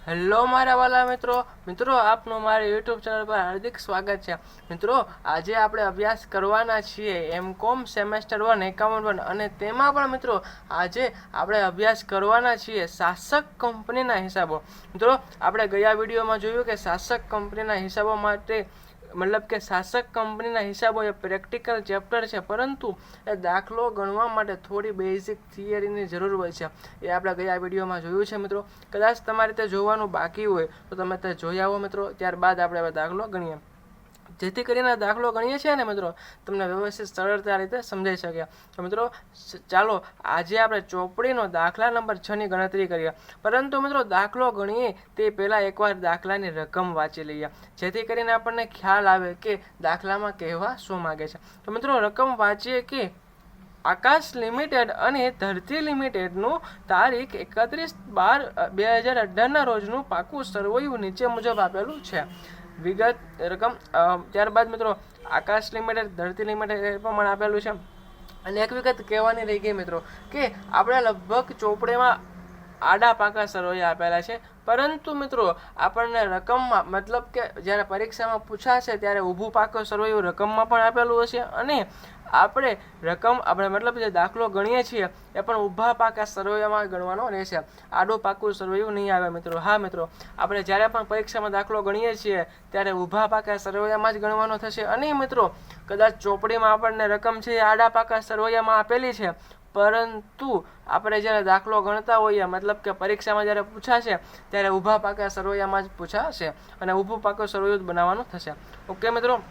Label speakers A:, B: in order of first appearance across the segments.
A: Hello મારા વાલા મિત્રો આપનું મારી યુટ્યુબ ચેનલ પર હાર્દિક સ્વાગત છે। મિત્રો આજે આપણે અભ્યાસ કરવાના છીએ એમકોમ સેમેસ્ટર 1 એકાઉન્ટ 1 અને તેમાં પણ મિત્રો આજે આપણે અભ્યાસ કરવાના છીએ શાસક કંપનીના હિસાબો। મિત્રો આપણે ગયા વિડીયોમાં જોયું કે શાસક કંપનીના હિસાબો માટે मतलब કે શાસક કંપનીના હિસાબો એ પ્રેક્ટિકલ ચેપ્ટર છે, પરંતુ એ દાખલો ગણવા માટે થોડી બેઝિક થિયરીની જરૂર હોય છે। એ આપણે ગયા વિડીયોમાં જોયું છે મિત્રો। કદાચ તમારે તે જોવાનું બાકી હોય તો તમે તે જોઈ આવો મિત્રો, ત્યારબાદ આપણે હવે દાખલો ગણીએ, જેથી કરીને દાખલો ગણીએ છીએ ને મિત્રો તમને વ્યવસ્થિત સરળતા રીતે સમજાઈ શકે। તો મિત્રો ચાલો આજે આપણે ચોપડીનો દાખલા નંબર 6 ની ગણતરી કરીએ, પરંતુ મિત્રો દાખલો ગણીએ તે પહેલાં એકવાર દાખલાની રકમ વાંચી લઈએ, જેથી કરીને આપણને ખ્યાલ આવે કે દાખલામાં કહેવા શું માગે છે। તો મિત્રો રકમ વાંચીએ કે આકાશ લિમિટેડ અને ધરતી લિમિટેડનું તારીખ 31/12/2018 રોજનું પાકું સરવૈયું નીચે મુજબ આપેલું છે। વિગત રકમ ત્યારબાદ મિત્રો આકાશ લિમિટેડ ધરતી લિમિટેડ એ પ્રમાણે આપેલું છે। અને એક વિગત કહેવાની રહી ગઈ મિત્રો કે આપણે લગભગ ચોપડીમાં આડા પાકા સરવૈયા આપેલા છે, પરંતુ મિત્રો આપણને રકમમાં મતલબ કે જ્યારે પરીક્ષામાં પૂછાશે ત્યારે ઊભું પાકું સરવૈયું રકમમાં પણ આપેલું હશે, અને આપણે મતલબ જે દાખલો ગણીએ છીએ એ પણ ઊભા પાકા સરવૈયામાં ગણવાનો રહેશે, આડું પાકું સરવૈયું નહીં આવે મિત્રો। હા મિત્રો, આપણે જ્યારે પણ પરીક્ષામાં દાખલો ગણીએ છીએ ત્યારે ઊભા પાકા સરવૈયામાં જ ગણવાનો થશે। અને મિત્રો કદાચ ચોપડીમાં આપણને રકમ છે આડા પાકા સરવૈયામાં આપેલી છે, પરંતુ આપણે જ્યારે દાખલો ગણતા હોઈએ મતલબ કે પરીક્ષામાં જ્યારે પૂછાશે ત્યારે ઊભા પાકા સરવૈયામાં જ પૂછાશે અને ઊભું પાકું સરવૈયું જ બનાવવાનું થશે। ઓકે મિત્રો,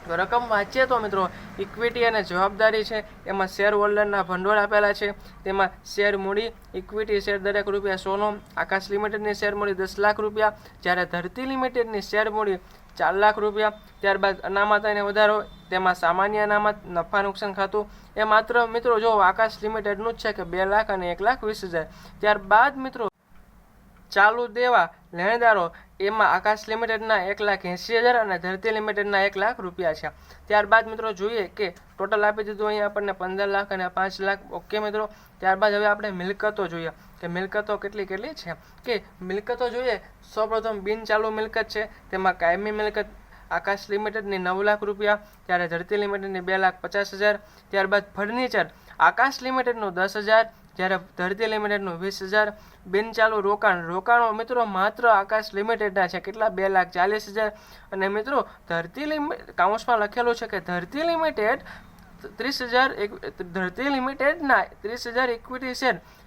A: તો રકમ વાંચીએ તો મિત્રો ઇક્વિટી અને જવાબદારી છે, એમાં શેર હોલ્ડરના ભંડોળ આપેલા છે, તેમાં શેર મૂડી ઇક્વિટી શેર દરેક ₹100, આકાશ લિમિટેડની શેર મૂડી ₹10,00,000, જ્યારે ધરતી લિમિટેડની શેર મૂડી ₹4,00,000। ત્યારબાદ અનામત અને વધારો, તેમાં સામાન્ય અનામત, નફા નુકસાન ખાતું એ માત્ર મિત્રો જો આકાશ લિમિટેડનું જ છે કે 2 લાખ અને 1,20,000। ત્યારબાદ મિત્રો ચાલુ દેવા લેણદારો, એમાં આકાશ લિમિટેડના 1,80,000 અને ધરતી લિમિટેડના ₹1,00,000 છે। ત્યારબાદ મિત્રો જોઈએ કે ટોટલ આપી દીધું અહીં આપણને 15 લાખ અને 5 લાખ। ઓકે મિત્રો, ત્યારબાદ હવે આપણે મિલકતો જોઈએ કે મિલકતો કેટલી છે કે મિલકતો જોઈએ। સૌપ્રથમ બિન ચાલુ મિલકત છે, તેમાં કાયમી મિલકત આકાશ લિમિટેડની ₹9,00,000, ત્યારે ધરતી લિમિટેડની 2,50,000। ત્યારબાદ ફર્નિચર આકાશ લિમિટેડનું 10,000, જ્યારે ધરતી લિમિટેડનું 20,000। બિનચાલુ રોકાણો મિત્રો માત્ર આકાશ લિમિટેડના છે, કેટલા 2,40,000। અને મિત્રો કાઉન્સમાં લખેલું છે કે ધરતી લિમિટેડ 30,000 ધરતી લિમિટેડના 30,000 ઇક્વિટી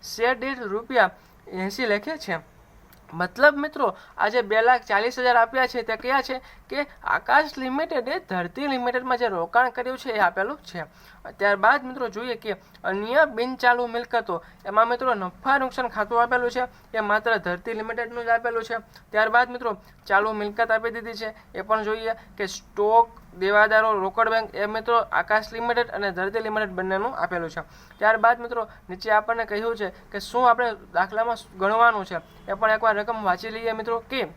A: શેર દીઠ ₹80 લખે છે। મતલબ મિત્રો આજે 2,40,000 આપ્યા છે તે કયા છે કે આકાશ લિમિટેડે ધરતી લિમિટેડમાં જે રોકાણ કર્યું છે એ આપેલું છે। ત્યારબાદ મિત્રો જોઈએ કે અન્ય બિનચાલુ મિલકતો, એમાં મિત્રો નફા નુકસાન ખાતું આપેલું છે, એ માત્ર ધરતી લિમિટેડનું જ આપેલું છે। ત્યારબાદ મિત્રો ચાલુ મિલકત આપી દીધી છે, એ પણ જોઈએ કે સ્ટોક, દેવાદારો, રોકડ બેંક એ મિત્રો આકાશ લિમિટેડ અને ધરતી લિમિટેડ બંનેનું આપેલું છે। ત્યારબાદ મિત્રો નીચે આપણને કહ્યું છે કે શું આપણે દાખલામાં ગણવાનું છે, એ પણ એકવાર રકમ વાંચી લઈએ મિત્રો કે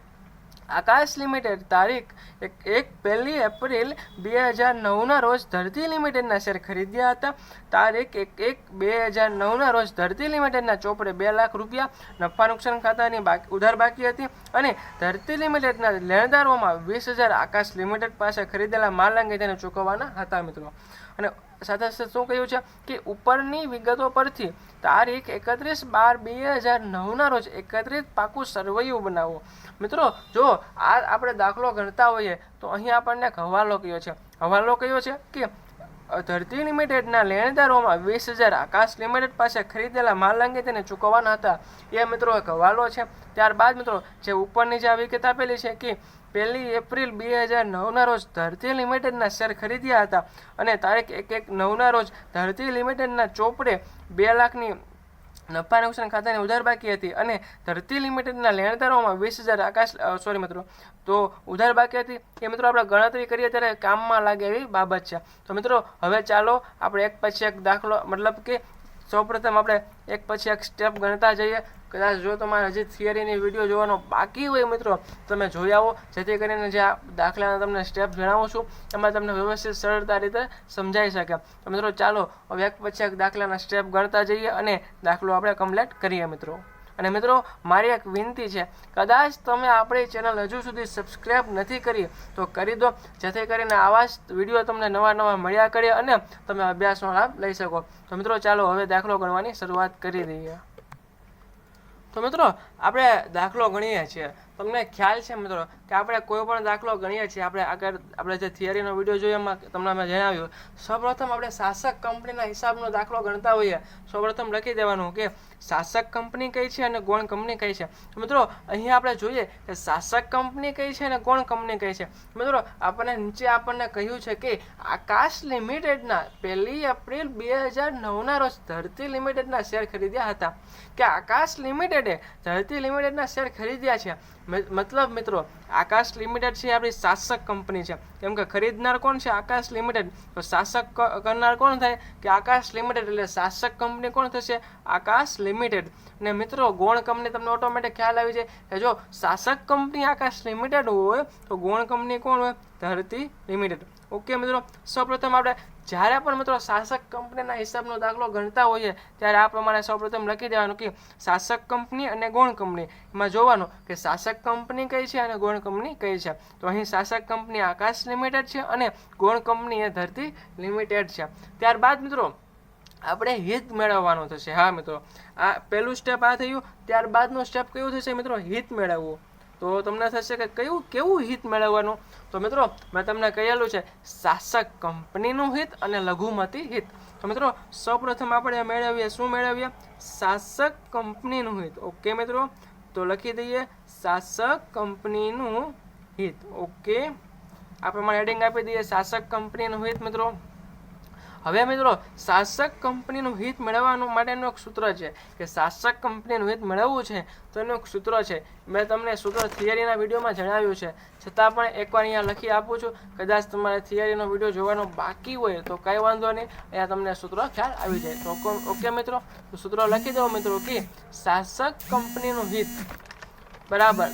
A: આકાશ લિમિટેડ તારીખ 1 એપ્રિલ 2009ના રોજ ધરતી લિમિટેડના શેર ખરીદ્યા હતા। તારીખ 1/1/2009ના રોજ ધરતી લિમિટેડના ચોપડે ₹2,00,000 નફા નુકસાન ખાતાની ઉધાર બાકી હતી, અને ધરતી લિમિટેડના લેણદારોમાં 20,000 આકાશ લિમિટેડ પાસે ખરીદેલા માલ અંગે તેને ચૂકવવાના હતા મિત્રો। અને સાથે સાથે શું કહ્યું છે કે ઉપરની વિગતો પરથી તારીખ 31/12/2009ના રોજ 31 પાકું સરવૈયું બનાવો। મિત્રો જો આ આપણે દાખલો ગણતા હોઈએ તો અહીં આપણને એક હવાલો કયો છે કે ધરતી લિમિટેડના લેણદારોમાં 20,000 આકાશ લિમિટેડ પાસે ખરીદેલા માલ અંગે તેને ચૂકવવાના હતા, એ મિત્રો એક હવાલો છે। ત્યારબાદ મિત્રો જે ઉપરની જે વિગત આપેલી છે કે 1 એપ્રિલ 2009ના રોજ ધરતી લિમિટેડના શેર ખરીદ્યા હતા, અને તારીખ 1/1/9ના રોજ ધરતી લિમિટેડના ચોપડે 2 લાખની નફા નુકસાન ખાતાની ઉધાર બાકી હતી, અને ધરતી લિમિટેડના લેણદારોમાં 20,000 તો ઉધાર બાકી હતી, એ મિત્રો આપણે ગણતરી કરીએ ત્યારે કામમાં લાગે એવી બાબત છે। તો મિત્રો હવે ચાલો આપણે એક પછી એક દાખલો મતલબ કે સૌપ્રથમ આપણે એક પછી એક સ્ટેપ ગણતા જઈએ। કદાચ જો તમારે હજી થિયરીની વિડીયો જોવાનો બાકી હોય મિત્રો તમે જોઈ આવો, જેથી કરીને જે આ દાખલાના તમને સ્ટેપ જણાવું છું એમાં તમને વ્યવસ્થિત સરળતા રીતે સમજાઈ શકે। તો મિત્રો ચાલો હવે એક પછી એક દાખલાના સ્ટેપ ગણતા જઈએ અને દાખલો આપણે કમ્પ્લીટ કરીએ મિત્રો। અને મિત્રો મારી એક વિનંતી છે, કદાચ તમે આપણી ચેનલ હજુ સુધી સબસ્ક્રાઈબ નથી કરી તો કરી દો, જેથી કરીને આવા જ વિડીયો તમને નવા મળ્યા કરે અને તમે અભ્યાસનો લાભ લઈ શકો. તો મિત્રો ચાલો હવે દાખલો ગણવાની શરૂઆત કરી દઈએ. તો મિત્રો આપણે દાખલો ગણીએ છીએ. તમને ખ્યાલ છે મિત્રો કે આપણે કોઈ પણ દાખલો ગણીએ છીએ, આપણે જે થિયરીનો વિડીયો જોયો એમાં તમને મેં જણાવ્યું, સૌપ્રથમ આપણે શાસક કંપનીના હિસાબનો દાખલો ગણતા હોઈએ સૌપ્રથમ લખી દેવાનું કે શાસક કંપની કઈ છે અને ગૌણ કંપની કઈ છે. મિત્રો અહીં આપણે જોઈએ કે શાસક કંપની કઈ છે અને ગૌણ કંપની કઈ છે. મિત્રો નીચે આપણને કહ્યું છે કે આકાશ લિમિટેડના 1 એપ્રિલ 2009ના રોજ ધરતી લિમિટેડના શેર ખરીદ્યા હતા. કે આકાશ લિમિટેડે ધરતી લિમિટેડના શેર ખરીદ્યા છે, મતલબ મિત્રો આકાશ લિમિટેડ છે આપણી શાસક કંપની છે, કેમ કે ખરીદનાર કોણ છે? આકાશ લિમિટેડ. તો શાસક કરનાર કોણ થાય? કે આકાશ લિમિટેડ. એટલે શાસક કંપની કોણ થશે? આકાશ લિમિટેડ. ને મિત્રો ગૌણ કંપની તમને ઓટોમેટિક ખ્યાલ આવી જાય કે જો શાસક કંપની આકાશ લિમિટેડ હોય તો ગૌણ કંપની કોણ હોય? ધરતી લિમિટેડ. ઓકે મિત્રો, સૌપ્રથમ આપણે જ્યારે પણ મિત્રો શાસક કંપનીના હિસાબનો દાખલો ગણતા હોઈએ ત્યારે આ પ્રમાણે સૌપ્રથમ લખી દેવાનું કે શાસક કંપની અને ગૌણ કંપની. એમાં જોવાનું કે શાસક કંપની કઈ છે અને ગૌણ કંપની કઈ છે. તો અહીં શાસક કંપની આકાશ લિમિટેડ છે અને ગૌણ કંપની એ ધરતી લિમિટેડ છે. ત્યારબાદ મિત્રો આપણે હિત મેળવવાનું થશે. હા મિત્રો, આ પહેલું સ્ટેપ આ થયું. ત્યારબાદનું સ્ટેપ કયું થશે મિત્રો? હિત મેળવવું. તો તમને થશે કે કેવું હિત મેળવવાનું? તો મિત્રો મેં તમને કહેલું છે શાસક કંપનીનું હિત અને લઘુમતી હિત. તો મિત્રો સૌપ્રથમ આપણે મેળવીએ, શું મેળવીએ? શાસક કંપનીનું હિત. ઓકે મિત્રો, તો લખી દઈએ શાસક કંપનીનું હિત. ઓકે, આ પ્રમાણે હેડિંગ આપી દઈએ શાસક કંપનીનું હિત. મિત્રો હવે મિત્રો શાસક કંપનીનું હિત મેળવવાનું માટેનું એક સૂત્ર છે કે શાસક કંપનીનું હિત મેળવવું છે તો એનું એક સૂત્ર છે. મેં તમને સૂત્ર થિયરીના વિડીયોમાં જણાવ્યું છે, છતાં પણ એકવાર અહીંયા લખી આપું છું. કદાચ તમારે થિયરીનો વિડીયો જોવાનો બાકી હોય તો કંઈ વાંધો નહીં, અહીંયા તમને સૂત્ર ખ્યાલ આવી જાય. તો ઓકે મિત્રો, તો સૂત્ર લખી દો મિત્રો કે શાસક કંપનીનું હિત બરાબર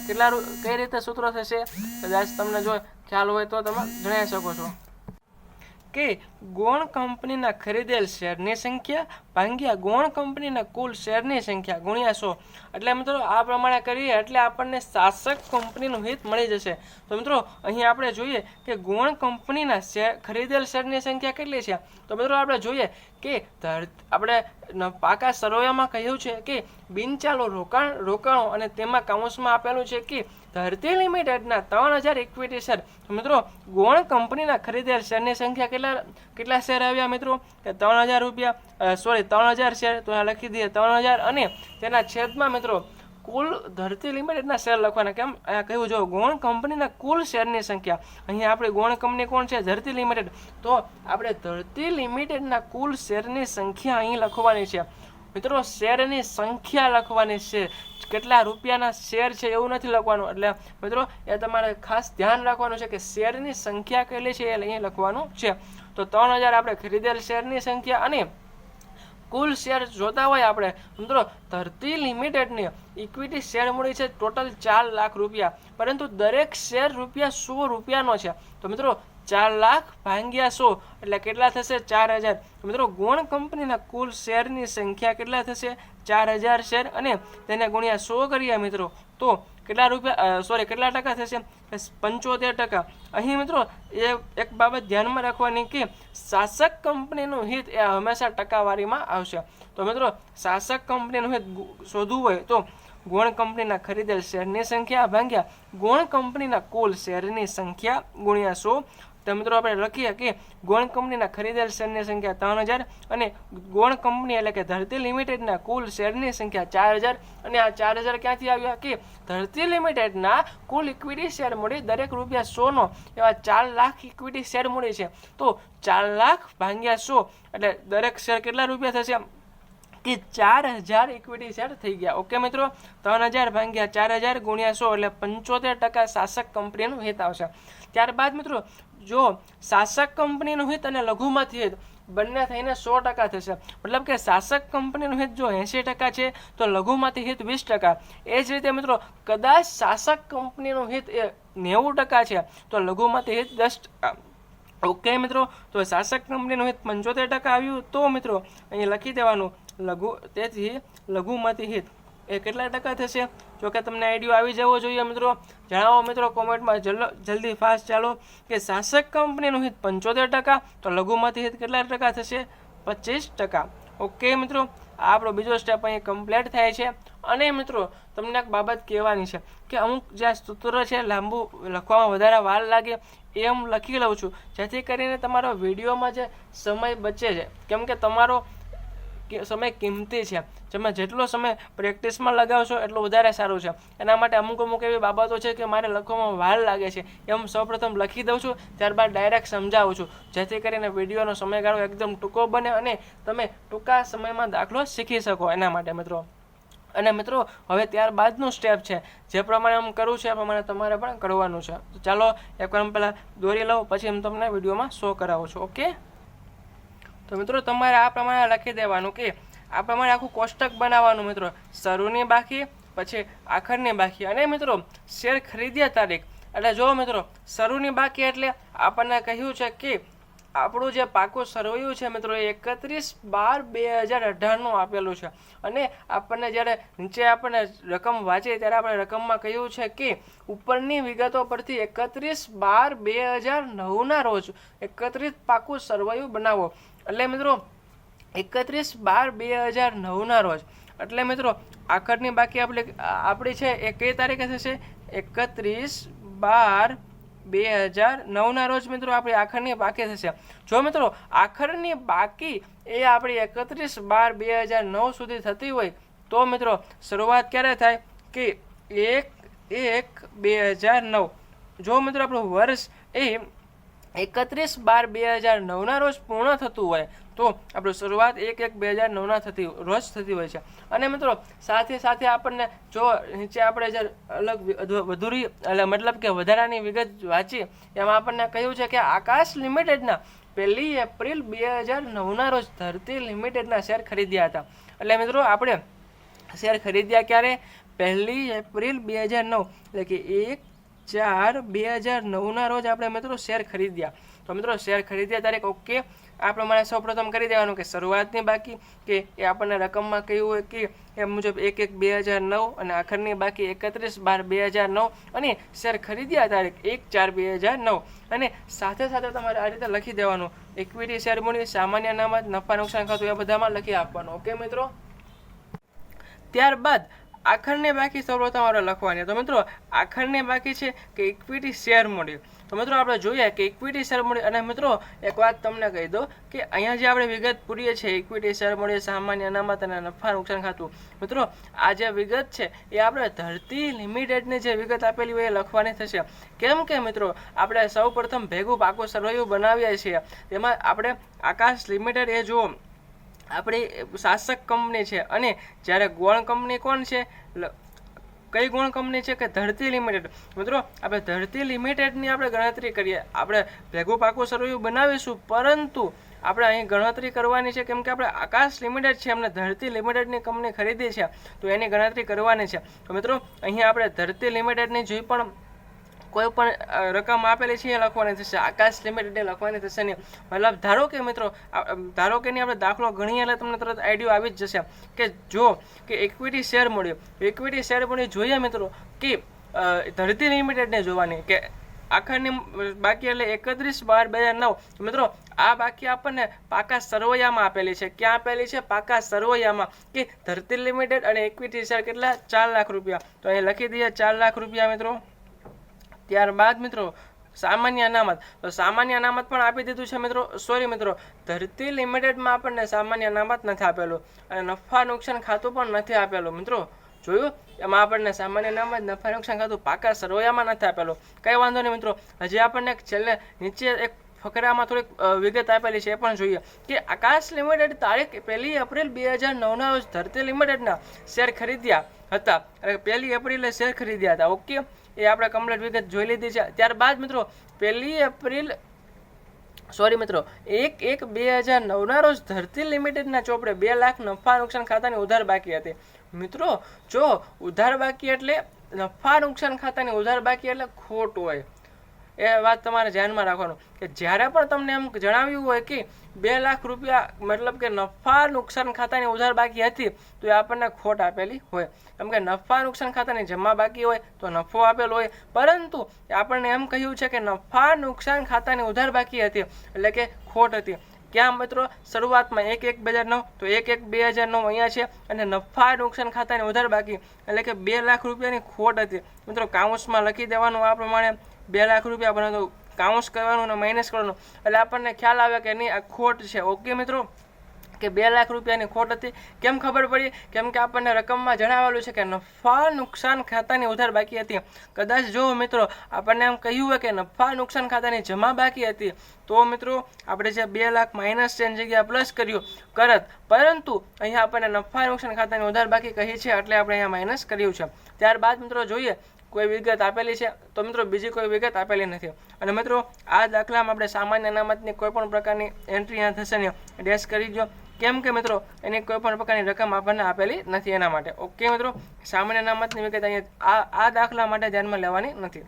A: કઈ રીતે સૂત્ર થશે? કદાચ તમને જો ખ્યાલ હોય તો તમે જણાવી શકો છો કે ગૌણ કંપનીના ખરીદેલ શેરની સંખ્યા ભાગ્યા ગૌણ કંપનીના કુલ શેરની સંખ્યા ગુણ્યા 100. એટલે મિત્રો આ પ્રમાણે કરીએ એટલે આપણને શાસક કંપનીનું હિત મળી જશે. તો મિત્રો અહીં આપણે જોઈએ કે ગૌણ કંપનીના ખરીદેલ શેરની સંખ્યા કેટલી છે? તો મિત્રો આપણે જોઈએ કે આપણે પાકા સરવૈયામાં કહ્યું છે કે બિનચાલુ રોકાણો અને તેમાં કાઉન્સમાં આપેલું છે કે ધરતી લિમિટેડના 3000 ઇક્વિટી શેર. તો મિત્રો ગૌણ કંપનીના ખરીદેલ શેરની સંખ્યા કેટલા શેર આવ્યા મિત્રો? કે 3000 રૂપિયા, 3000 શેર. તો અહીંયા લખી દઈએ 3000 અને તેના છેદમાં મિત્રો કુલ ધરતી લિમિટેડના શેર લખવાના. કેમ? અહીંયા કહ્યું જો ગૌણ કંપનીના કુલ શેરની સંખ્યા. અહીંયા આપણે ગૌણ કંપની કોણ છે? ધરતી લિમિટેડ. તો આપણે ધરતી લિમિટેડના કુલ શેરની સંખ્યા અહીં લખવાની છે. મિત્રો શેરની સંખ્યા લખવાની છે, કેટલા રૂપિયાના શેર છે એવું નથી લખવાનું. એટલે મિત્રો એ તમારે ખાસ ધ્યાન રાખવાનું છે કે શેરની સંખ્યા કેટલી છે એ અહીં લખવાનું છે. તો 3000 આપણે ખરીદેલ શેરની સંખ્યા અને કુલ શેર જોતા હોય આપણે મિત્રો ધરતી લિમિટેડની ઇક્વિટી શેર મળી છે ટોટલ 4 લાખ રૂપિયા, પરંતુ દરેક શેર ₹100 છે. તો મિત્રો 4 લાખ ભાગ્યા 100 એટલે કેટલા થશે? 4000. મિત્રો ગૌણ કંપનીના કુલ શેરની સંખ્યા કેટલા થશે? 4000 શેર અને તેને ગુણ્યા 100 કરીએ મિત્રો તો કેટલા રૂપિયા કેટલા ટકા થશે? 75%. અહીં મિત્રો એક બાબત ધ્યાનમાં રાખવાની કે શાસક કંપનીનું હિત એ હંમેશા ટકાવારીમાં આવશે. તો મિત્રો શાસક કંપનીનું હિત શોધવું હોય તો ગૌણ કંપનીના ખરીદેલ શેરની સંખ્યા ભાગ્યા ગૌણ કંપનીના કુલ શેરની સંખ્યા ગુણ્યા 100. તો મિત્રો આપણે લખીએ કે ગૌણ કંપનીના ખરીદેલ શેરની સંખ્યા 3000 અને ગૌણ કંપની એટલે કે ધરતી લિમિટેડના કુલ શેરની સંખ્યા 4000. અને આ 4000 ક્યાંથી આવ્યા? કે ધરતી લિમિટેડના કુલ ઇક્વિટી શેર મળી દરેક ₹100 એવા 4 લાખ ઇક્વિટી શેર મળી છે. તો 4 લાખ ભાગ્યા 100 એટલે દરેક શેર કેટલા રૂપિયા થશે? કે 4000 ઇક્વિટી શેર થઈ ગયા. ઓકે મિત્રો, 3000 ભાગ્યા 4000 ગુણ્યા 100 એટલે 75% શાસક કંપનીનું હિત આવશે. ત્યારબાદ મિત્રો જો શાસક કંપનીનું હિત અને લઘુમતી હિત બંને થઈને 100% થશે. મતલબ કે શાસક કંપનીનું હિત જો 80% છે તો લઘુમતી હિત 20%. એ જ રીતે મિત્રો કદાચ શાસક કંપનીનું હિત એ 90% છે તો લઘુમતી હિત 10%. ઓકે મિત્રો, તો શાસક કંપનીનું હિત 75% આવ્યું તો મિત્રો અહીં લખી દેવાનું તેથી લઘુમતી હિત એ કેટલા ટકા થશે? જો કે તમને આઈડિયો આવી જવો જોઈએ મિત્રો. જણાવો મિત્રો કોમેન્ટમાં જલ્દી ફાસ્ટ ચાલો કે શાસક કંપનીનું હિત 75%, તો લઘુમતી હિત કેટલા ટકા થશે? 25%. ઓકે મિત્રો, આપણો બીજો સ્ટેપ અહીં કમ્પ્લીટ થાય છે. અને મિત્રો તમને એક બાબત કહેવાની છે કે અમુક જે સૂત્ર છે લાંબુ લખવામાં વધારે વાર લાગે એમ લખી લઉં છું, જેથી કરીને તમારો વિડીયોમાં જે સમય બચે છે. કેમ કે તમારો સમય કિંમતી છે, તમે જેટલો સમય પ્રેક્ટિસમાં લગાવશો એટલું વધારે સારું છે. એના માટે અમુક એવી બાબતો છે કે મારે લખવામાં વાર લાગે છે, એમ સૌપ્રથમ લખી દઉં છું, ત્યારબાદ ડાયરેક્ટ સમજાવું છું, જેથી કરીને વિડીયોનો સમયગાળો એકદમ ટૂંકો બને અને તમે ટૂંકા સમયમાં દાખલો શીખી શકો એના માટે મિત્રો. અને મિત્રો હવે ત્યારબાદનું સ્ટેપ છે, જે પ્રમાણે હું કરું છું એ પ્રમાણે તમારે પણ કરવાનું છે. તો ચાલો એકવાર પહેલાં દોરી લઉં, પછી હું તમને વિડીયોમાં શો કરાવું છું. ઓકે, તો મિત્રો તમારે આ પ્રમાણે લખી દેવાનું કે આ પ્રમાણે આખું કોષ્ટક બનાવવાનું મિત્રો. શરૂની બાકી, પછી આખરની બાકી, અને મિત્રો શેર ખરીદ્યા તારીખ. એટલે જો મિત્રો શરૂની બાકી એટલે આપણને કહ્યું છે કે આપણું જે પાકું સરવૈયું છે મિત્રો એ 31/12/2018 આપેલું છે. અને આપણને જ્યારે નીચે આપણને રકમ વાંચીએ ત્યારે આપણે રકમમાં કહ્યું છે કે ઉપરની વિગતો પરથી 31/12/2009 રોજ 31 પાકું સરવૈયું બનાવો. એટલે મિત્રો 31/12/2009 રોજ. એટલે મિત્રો આખરની બાકી આપણી છે એ કઈ તારીખે થશે? 31/12/2009 રોજ મિત્રો આપણી આખરની બાકી થશે. જો મિત્રો આખરની બાકી એ આપણી 31/12/2009 સુધી થતી હોય તો મિત્રો શરૂઆત ક્યારે થાય કે 1/1/2009. જો મિત્રો આપણું વર્ષ એ 31/12/2009 રોજ પૂર્ણ થતું હોય તો આપણું શરૂઆત 1/1/2009 રોજ થતી હોય છે. અને મિત્રો સાથે સાથે આપણને જો નીચે આપણે જે અલગ વધુરી મતલબ કે વધારાની વિગત વાંચી એમાં આપણને કહ્યું છે કે આકાશ લિમિટેડના 1 એપ્રિલ 2009 રોજ ધરતી લિમિટેડના શેર ખરીદ્યા હતા. એટલે મિત્રો આપણે શેર ખરીદ્યા ક્યારે? 1 એપ્રિલ 2009, એટલે કે 1/4/2009 રોજ આપણે મિત્રો શેર ખરીદ્યા. તો મિત્રો શેર ખરીદ્યા તારીખ ઓકે. આ પ્રમાણે સૌપ્રથમ કરી દેવાનું કે શરૂઆતની બાકી કે એ આપણને રકમમાં કહ્યું હોય કે એ મુજબ 1/1/2009 અને આખરની બાકી 31/12/2009 અને શેર ખરીદ્યા તારીખ 1/4/2009. અને સાથે સાથે તમારે આ રીતે લખી દેવાનું ઇક્વિટી શેર મૂડી, સામાન્ય અનામત, નફા નુકસાન ખાતું, એ બધામાં લખી આપવાનું. ઓકે મિત્રો, ત્યારબાદ આખરની બાકી સૌપ્રથમ આપણે લખવાની. તો મિત્રો આખરની બાકી છે કે ઇક્વિટી શેર મૂડી. તો મિત્રો આપણે જોઈએ કે ઇક્વિટી શેર મૂડી. અને મિત્રો એક વાત તમને કહી દો કે અહીંયા જે આપણે વિગત પૂરીએ છીએ ઇક્વિટી શેર મૂડી, સામાન્ય અનામત અને નફા નુકસાન ખાતું, મિત્રો આ જે વિગત છે એ આપણે ધરતી લિમિટેડની જે વિગત આપેલી હોય એ લખવાની થશે. કેમ કે મિત્રો આપણે સૌપ્રથમ ભેગું પાકું સરવૈયું બનાવીએ છીએ, તેમાં આપણે આકાશ લિમિટેડ એ જુઓ આપણી શાસક કંપની છે. અને જ્યારે ગૌણ કંપની કોણ છે? કઈ ગૌણ કંપની છે? કે ધરતી લિમિટેડ. મિત્રો આપણે ધરતી લિમિટેડની આપણે ગણતરી કરીએ, આપણે ભેગું પાકું સરવૈયું બનાવીશું, પરંતુ આપણે અહીં ગણતરી કરવાની છે કેમ કે આપણે આકાશ લિમિટેડ છે એમને ધરતી લિમિટેડની કંપની ખરીદી છે તો એની ગણતરી કરવાની છે. તો મિત્રો અહીંયા આપણે ધરતી લિમિટેડની જે પણ કોઈ પણ રકમ આપેલી છે એ લખવાની થશે, આકાશ લિમિટેડ લખવાની થશે નહીં. મતલબ ધારો કે મિત્રો ધારો કે આપણે દાખલો ગણીએ એટલે તમને તરત આઈડિયો આવી જ જશે કે જો કે ઇક્વિટી શેર મળ્યો, ઇક્વિટી શેર મળી જોઈએ મિત્રો કે ધરતી લિમિટેડને જોવાની કે આખરની બાકી એટલે 31/12/2009. મિત્રો આ બાકી આપણને પાકા સરવૈયામાં આપેલી છે. ક્યાં આપેલી છે? પાકા સરવૈયામાં કે ધરતી લિમિટેડ અને ઇક્વિટી શેર કેટલા? 4 લાખ રૂપિયા. તો અહીં લખી દઈએ 4 લાખ રૂપિયા મિત્રો. ત્યારબાદ મિત્રો સામાન્ય અનામત. તો સામાન્ય અનામત પણ આપી દીધું છે મિત્રો. સોરી મિત્રો ધરતી લિમિટેડમાં આપણને સામાન્ય અનામત નથી આપેલું અને નફા નુકસાન ખાતું પણ નથી આપેલું. મિત્રો જોયું એમાં આપણને સામાન્ય અનામત, નફા નુકસાન ખાતું પાકા સરવૈયામાં નથી આપેલું. કંઈ વાંધો નહીં મિત્રો, હજી આપણને છેલ્લે નીચે એક ફકરામાં થોડીક વિગત આપેલી છે એ પણ જોઈએ કે આકાશ લિમિટેડ તારીખ 1 એપ્રિલ 2009 રોજ ધરતી લિમિટેડના શેર ખરીદ્યા હતા. 1 એપ્રિલે શેર ખરીદ્યા હતા. ઓકે, એ આપણે કમ્પ્લીટ વિગત જોઈ લીધી છે. ત્યારબાદ મિત્રો 1 એપ્રિલ 1/1/2009 રોજ ધરતી લિમિટેડના ચોપડે 2 લાખ નફા નુકસાન ખાતાની ઉધાર બાકી હતી. મિત્રો જો ઉધાર બાકી એટલે નફા નુકસાન ખાતાની ઉધાર બાકી એટલે ખોટ હોય. એ વાત તમારે ધ્યાનમાં રાખવાનું કે જ્યારે પણ તમને એમ જણાવ્યું હોય કે 2 લાખ રૂપિયા મતલબ કે નફા નુકસાન ખાતાની ઉધાર બાકી હતી તો એ આપણને ખોટ આપેલી હોય. કેમ કે નફા નુકસાન ખાતાની જમા બાકી હોય તો નફો આપેલો હોય, પરંતુ આપણને એમ કહ્યું છે કે નફા નુકસાન ખાતાની ઉધાર બાકી હતી એટલે કે ખોટ હતી. ક્યાં મિત્રો? શરૂઆતમાં 1/1/2009 તો 1/1/2009 અહીંયા છે, અને નફા નુકસાન ખાતાની ઉધાર બાકી એટલે કે 2 લાખ રૂપિયાની ખોટ હતી. મિત્રો કાઉન્સમાં લખી દેવાનું આ પ્રમાણે 2 લાખ રૂપિયા, પરંતુ કાઉન્સ કરવાનું અને માઇનસ કરવાનું એટલે આપણને ખ્યાલ આવે કે નહીં આ ખોટ છે. ઓકે મિત્રો, કે 2 લાખ રૂપિયાની ખોટ હતી. કેમ ખબર પડી? કેમ કે આપણને રકમમાં જણાવેલું છે કે નફા નુકસાન ખાતાની ઉધાર બાકી હતી. કદાચ જો મિત્રો આપણને એમ કહ્યું હોય કે નફા નુકસાન ખાતાની જમા બાકી હતી તો મિત્રો આપણે જે 2 લાખ માઇનસ છે એની જગ્યાએ પ્લસ કર્યું કરત, પરંતુ અહીંયા આપણને નફા નુકસાન ખાતાની ઉધાર બાકી કહી છે એટલે આપણે અહીંયા માઇનસ કર્યું છે. ત્યારબાદ મિત્રો જોઈએ કોઈ વિગત આપેલી છે તો મિત્રો બીજી કોઈ વિગત આપેલી નથી. અને મિત્રો આ દાખલામાં આપણે સામાન્ય અનામતની કોઈ પણ પ્રકારની એન્ટ્રી અહીંયા થશે ને ડેશ કરી દો, કેમ કે મિત્રો એની કોઈ પણ પ્રકારની રકમ આપણને આપેલી નથી એના માટે. ઓકે મિત્રો, સામાન્ય અનામતની વિગત અહીંયા આ દાખલા માટે ધ્યાનમાં લેવાની નથી.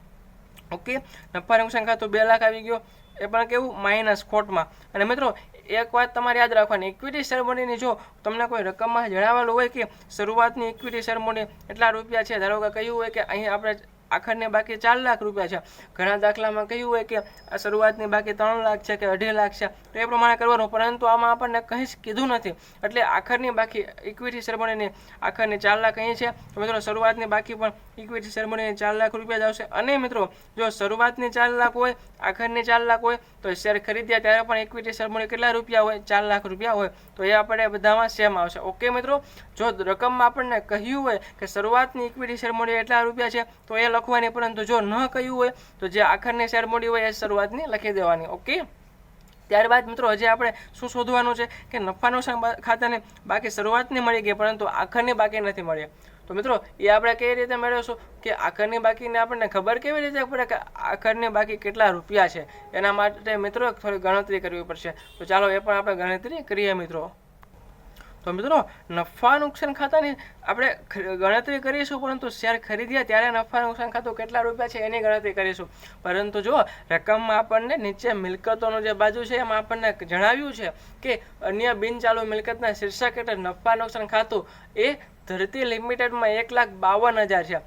A: ઓકે, નફા નુકસાન ખાતું 2 લાખ આવી ગયો, એ પણ કેવું? માઇનસ, ખોટમાં. અને મિત્રો એક વાત તમારે યાદ રાખવાની, ઇક્વિટી સેરેમનીની જો તમને કોઈ રકમમાં જણાવેલું હોય કે શરૂઆતની ઇક્વિટી સેરેમની એટલા રૂપિયા છે, ધારો કે કહ્યું હોય કે અહીં આપણે આખરને બાકી 4 લાખ રૂપિયા છે, ઘણા દાખલામાં કહ્યું હોય કે આ શરૂઆતની બાકી 3 લાખ છે કે 2.5 લાખ છે, તો એ પ્રમાણે કરવાનું, પરંતુ આમાં આપણને કંઈ જ કીધું નથી. એટલે આખરની બાકી ઇક્વિટી સેરેમનીની આખરની 4 લાખ અહીં છે, તો મિત્રો શરૂઆતની બાકી પણ ઇક્વિટી સેરેમનીની 4 લાખ રૂપિયા જ આવશે. અને મિત્રો જો શરૂઆતની 4 લાખ હોય, આખરની 4 લાખ હોય, તો શેર ખરીદ્યા ત્યારે પણ ઇક્વિટી સેરેમની કેટલા રૂપિયા હોય? 4 લાખ રૂપિયા હોય, તો એ આપણે બધામાં સેમ આવશે. ઓકે મિત્રો, જો રકમમાં આપણને કહ્યું હોય કે શરૂઆતની ઇક્વિટી સેરેમની એટલા રૂપિયા છે તો એ લખવાની, પરંતુ જો ન કહ્યું હોય તો જે આખરની સેરેમની હોય એ શરૂઆતની લખી દેવાની. ઓકે, ત્યારબાદ મિત્રો હજી આપણે શું શોધવાનું છે કે નફા નુકસાન ખાતાની બાકી શરૂઆતની મળી ગઈ પરંતુ આખરની બાકી નથી મળી. તો મિત્રો એ આપણે કઈ રીતે મેળવીશું કે આખરની બાકીને આપણને ખબર કેવી રીતે પડે કે આખરની બાકી કેટલા રૂપિયા છે? એના માટે મિત્રો થોડી ગણતરી કરવી પડશે. તો ચાલો એ પણ આપણે ગણતરી કરીએ મિત્રો. તો મિત્રો નફા નુકસાન ખાતાની આપણે ગણતરી કરીશું, પરંતુ શેર ખરીદ્યા ત્યારે નફા નુકસાન ખાતું કેટલા રૂપિયા છે એની ગણતરી કરીશું. પરંતુ જો રકમમાં આપણને નીચે મિલકતોનું જે બાજુ છે એમાં આપણને જણાવ્યું છે કે અન્ય બિનચાલુ મિલકતના શીર્ષક હેઠળ નફા નુકસાન ખાતું એ ધરતી લિમિટેડમાં 1,52,000 છે.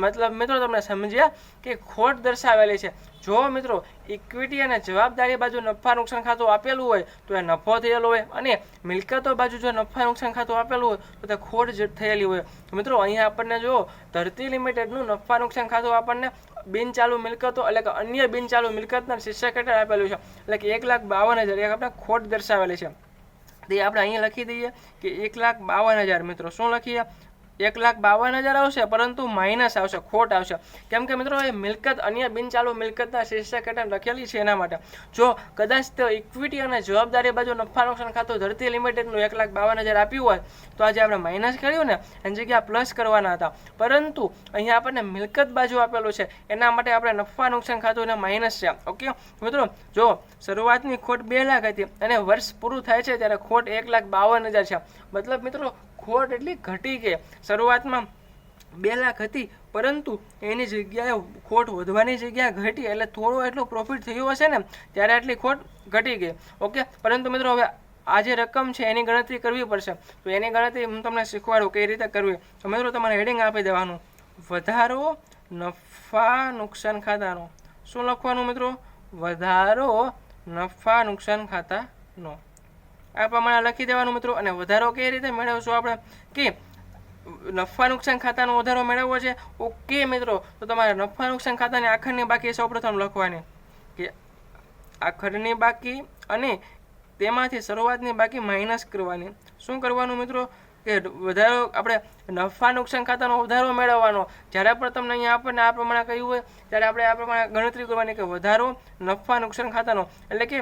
A: મતલબ મિત્રો તમને સમજ્યા કે ખોટ દર્શાવેલી છે. જો મિત્રો ઇક્વિટી અને જવાબદારી બાજુ નફા નુકસાન ખાતું આપેલું હોય તો એ નફો થયેલો હોય, અને મિલકતો બાજુ જો નફા નુકસાન ખાતું આપેલું હોય તો તે ખોટ થયેલી હોય. તો મિત્રો અહીંયા આપણને જો ધરતી લિમિટેડનું નફા નુકસાન ખાતું આપણને બિનચાલુ મિલકતો એટલે કે અન્ય બિનચાલુ મિલકતના શીર્ષક હેઠળ આપેલું છે, એટલે કે 1,52,000 આપણે ખોટ દર્શાવેલી છે. તે આપણે અહીં લખી દઈએ કે 1,52,000. મિત્રો શું લખીએ? 1,52,000 આવશે, પરંતુ માઇનસ આવશે, ખોટ આવશે. કેમ કે મિત્રો એ મિલકત અન્ય બિનચાલુ મિલકતના શીર્ષક હેઠળ લખેલી છે એના માટે. જો કદાચ તે ઇક્વિટી અને જવાબદારી બાજુ નફા નુકસાન ખાતું ધરતી લિમિટેડનું 1,52,000 આપ્યું હોય તો આજે આપણે માઇનસ કર્યું ને એની જગ્યાએ પ્લસ કરવાના હતા, પરંતુ અહીંયા આપણને મિલકત બાજુ આપેલું છે એના માટે આપણે નફા નુકસાન ખાતું અને માઇનસ છે. ઓકે મિત્રો, જો શરૂઆતની ખોટ 2 લાખ હતી અને વર્ષ પૂરું થાય છે ત્યારે ખોટ 1,52,000 છે. મતલબ મિત્રો ખોટ એટલી ઘટી ગઈ. શરૂઆતમાં 2 લાખ હતી પરંતુ એની જગ્યાએ ખોટ વધવાની જગ્યાએ ઘટી, એટલે થોડું એટલું પ્રોફિટ થયું હશે ને ત્યારે આટલી ખોટ ઘટી ગઈ. ઓકે, પરંતુ મિત્રો હવે આ જે રકમ છે એની ગણતરી કરવી પડશે. તો એની ગણતરી હું તમને શીખવાડું કઈ રીતે કરવી. તો મિત્રો તમારે હેડિંગ આપી દેવાનું, વધારો નફા નુકસાન ખાતાનો. શું લખવાનું મિત્રો? વધારો નફા નુકસાન ખાતાનો. આ પ્રમાણે લખી દેવાનું મિત્રો. અને વધારો કઈ રીતે મેળવશું આપણે કે નફા નુકસાન ખાતાનો વધારો મેળવવો છે. ઓકે મિત્રો, તો તમારે નફા નુકસાન ખાતાની આખરની બાકી સૌપ્રથમ લખવાની કે આખરની બાકી અને તેમાંથી શરૂઆતની બાકી માઇનસ કરવાની. શું કરવાનું મિત્રો કે વધારો આપણે નફા નુકસાન ખાતાનો વધારો મેળવવાનો. જ્યારે પણ તમને અહીંયા આપણને આ પ્રમાણે કહ્યું હોય ત્યારે આપણે આ પ્રમાણે ગણતરી કરવાની કે વધારો નફા નુકસાન ખાતાનો એટલે કે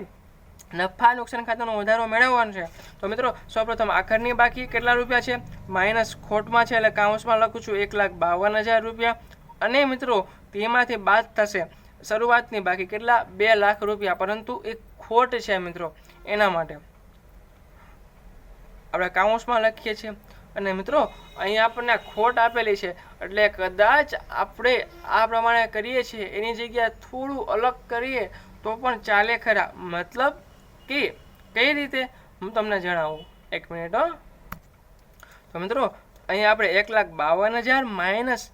A: નફા નુકસાન ખાતાનો વધારો મેળવવાનો છે. તો મિત્રો સૌપ્રથમ આખરની બાકી કેટલા રૂપિયા છે? માઇનસ ખોટમાં છે એટલે કાઉન્સમાં લખું છું 1,52,000 રૂપિયા, અને મિત્રો તેમાંથી બાદ થશે શરૂઆતની બાકી કેટલા? 2 લાખ રૂપિયા, પરંતુ એ ખોટ છે મિત્રો એના માટે આપણે કાઉન્સમાં લખીએ છીએ. અને મિત્રો અહીંયા આપણને ખોટ આપેલી છે, એટલે કદાચ આપણે આ પ્રમાણે કરીએ છીએ એની જગ્યાએ થોડું અલગ કરીએ તો પણ ચાલે ખરા. મતલબ કે કઈ રીતે હું તમને જણાવું, એક મિનિટ હો. તો મિત્રો અહીંયા આપણે 1,52,000 માઇનસ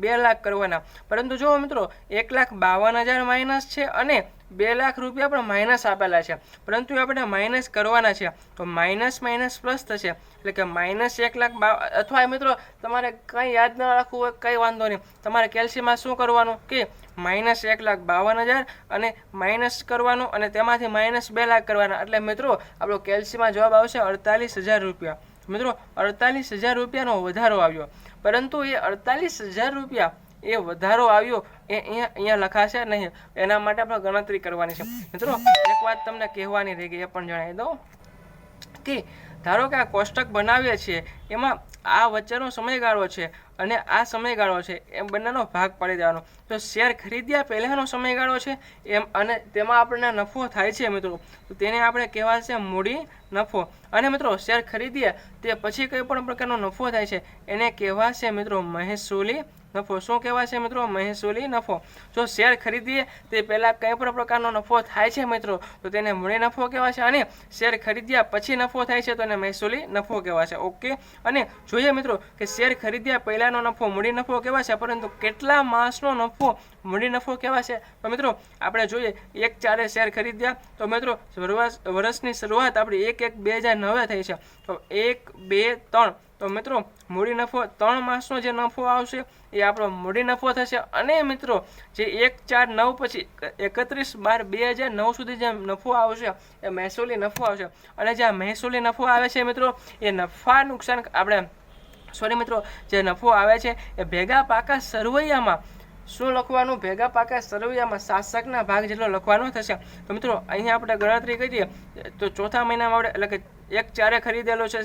A: 2 લાખ કરવાના, પરંતુ જો મિત્રો 1,52,000 માઇનસ છે અને 2 લાખ રૂપિયા પણ માઇનસ આપેલા છે, પરંતુ આપણે માઇનસ કરવાના છે તો માઇનસ માઇનસ પ્લસ થશે, એટલે કે માઇનસ 1,52,000. અથવા મિત્રો તમારે કંઈ યાદ ન રાખવું હોય કંઈ વાંધો નહીં, તમારે કેલ્સીમાં શું કરવાનું કે માઇનસ 1,52,000 અને માઇનસ કરવાનું અને તેમાંથી માઇનસ 2 લાખ કરવાના, એટલે મિત્રો આપણો કેલ્સીમાં જવાબ આવશે 48,000 રૂપિયા. મિત્રો 48,000 રૂપિયાનો વધારો આવ્યો, પરંતુ એ 48,000 રૂપિયા એ વધારો આવ્યો એ અહીંયા લખાશે નહીં, એના માટે આપણે ગણતરી કરવાની છે. મિત્રો એક વાત તમને કહેવાની રહી ગઈ, એ પણ જણાવી દઉં કે ધારો કે આ કોષ્ટક બનાવીએ છીએ એમાં આ વચ્ચેનો સમયગાળો છે અને આ સમયગાળો છે, એમ બંનેનો ભાગ પાડી દેવાનો. તો શેર ખરીદ્યા પહેલાંનો સમયગાળો છે એમ અને તેમાં આપણને નફો થાય છે મિત્રો, તો તેને આપણે કહેવાશે મૂડી નફો. અને મિત્રો શેર ખરીદ્યા તે પછી કંઈ પણ પ્રકારનો નફો થાય છે એને કહેવાશે મિત્રો મહેસૂલી નફો. શું કહેવાશે મિત્રો? મહેસૂલી નફો. જો શેર ખરીદીએ તે પહેલાં કંઈ પણ પ્રકારનો નફો થાય છે મિત્રો તો તેને મૂડી નફો કહેવાશે, અને શેર ખરીદ્યા પછી નફો થાય છે તો એને મહેસૂલી નફો કહેવાશે. ઓકે, અને જોઈએ મિત્રો કે શેર ખરીદ્યા પહેલાંનો નફો મૂડી નફો કહેવાશે, પરંતુ કેટલા માસનો નફો મૂડી નફો કહેવાશે? તો મિત્રો આપણે જોઈએ 1/4 શેર ખરીદ્યા, તો મિત્રો વર્ષની શરૂઆત આપણી 1/1/2009 થઈ છે, તો 1, 2, 3, તો મિત્રો મૂડી નફો 3 માસનો જે નફો આવશે એ આપણો મૂડી નફો થશે. અને મિત્રો જે 1/4/9 પછી 31/12/2009 સુધી જે નફો આવશે એ મહેસૂલી નફો આવશે. અને જે મહેસૂલી નફો આવે છે મિત્રો એ નફા નુકસાન આપણે મિત્રો જે નફો આવે છે એ ભેગા પાકા સરવૈયામાં શું લખવાનું? ભેગા પાકા સરવૈયામાં શાસકના ભાગ જેટલો લખવાનો થશે. તો મિત્રો અહીંયા આપણે ગણતરી કરીએ તો ચોથા મહિનામાં આપણે એટલે કે 1/4 ખરીદેલો છે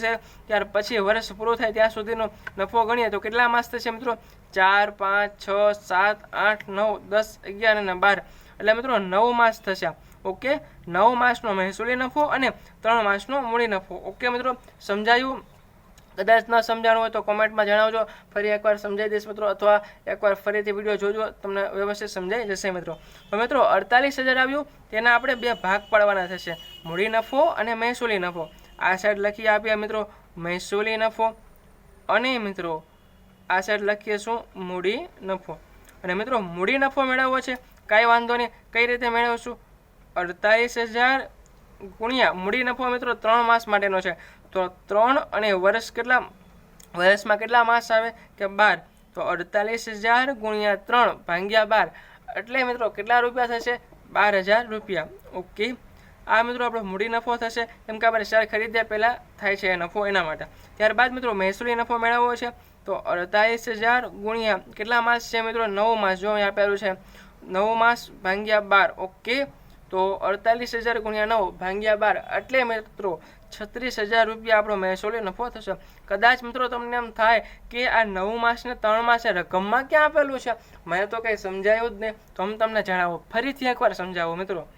A: ત્યાર પછી વર્ષ પૂરું થાય ત્યાં સુધીનો નફો ગણીએ તો કેટલા માસ થશે મિત્રો? 4, 5, 6, 7, 8, 9, 10, 11 અને 12, એટલે મિત્રો 9 માસ થશે. ઓકે, 9 માસનો મહેસૂલી નફો અને 3 માસનો મૂડી નફો. ઓકે મિત્રો, સમજાયું? કદાચ ન સમજાણું હોય તો કોમેન્ટમાં જણાવજો, ફરી એકવાર સમજાવી દઈશ મિત્રો, અથવા એકવાર ફરીથી વિડીયો જોજો, તમને વ્યવસ્થિત સમજાઈ જશે મિત્રો. તો મિત્રો 48,000 આવ્યું, તેના આપણે 2 ભાગ પાડવાના થશે, મૂડી નફો અને મહેસૂલી નફો. આ સાઈડ લખી આપીએ મિત્રો મહેસૂલી નફો, અને મિત્રો આ સાઈડ લખીએ શું? મૂડી નફો. અને મિત્રો મૂડી નફો મેળવવો છે, કાંઈ વાંધો નહીં, કઈ રીતે મેળવશું? 48,000 ગુણ્યા મૂડી નફો મિત્રો 3 માસ માટેનો છે, તો 3 અને વર્ષ કેટલા? વર્ષમાં કેટલા માસ આવે કે 12, તો 48,000 ગુણ્યા 3 ભાગ્યા 12, એટલે મિત્રો કેટલા રૂપિયા થશે? 12,000 રૂપિયા. ઓકે, આ મિત્રો આપણો મૂડી નફો થશે, કેમ કે આપણે શેર ખરીદ્યા પહેલાં થાય છે નફો, એના માટે. ત્યારબાદ મિત્રો મહેસૂલી નફો મેળવવો છે, તો 48,000 ગુણ્યા કેટલા માસ છે મિત્રો? 9 માસ. જો અહીં આપેલું છે 9 માસ ભાગ્યા 12. ઓકે, તો 48,000 ગુણ્યા 9 ભાગ્યા 12, એટલે મિત્રો 36,000 રૂપિયા આપણો મહેસૂલી નફો થશે. કદાચ મિત્રો તમને એમ થાય કે આ 9 માસ ને 3 માસ રકમમાં ક્યાં આપેલું છે, મને તો કંઈ સમજાયું જ નહીં, તો હું તમને જણાવું, ફરીથી એકવાર સમજાવું મિત્રો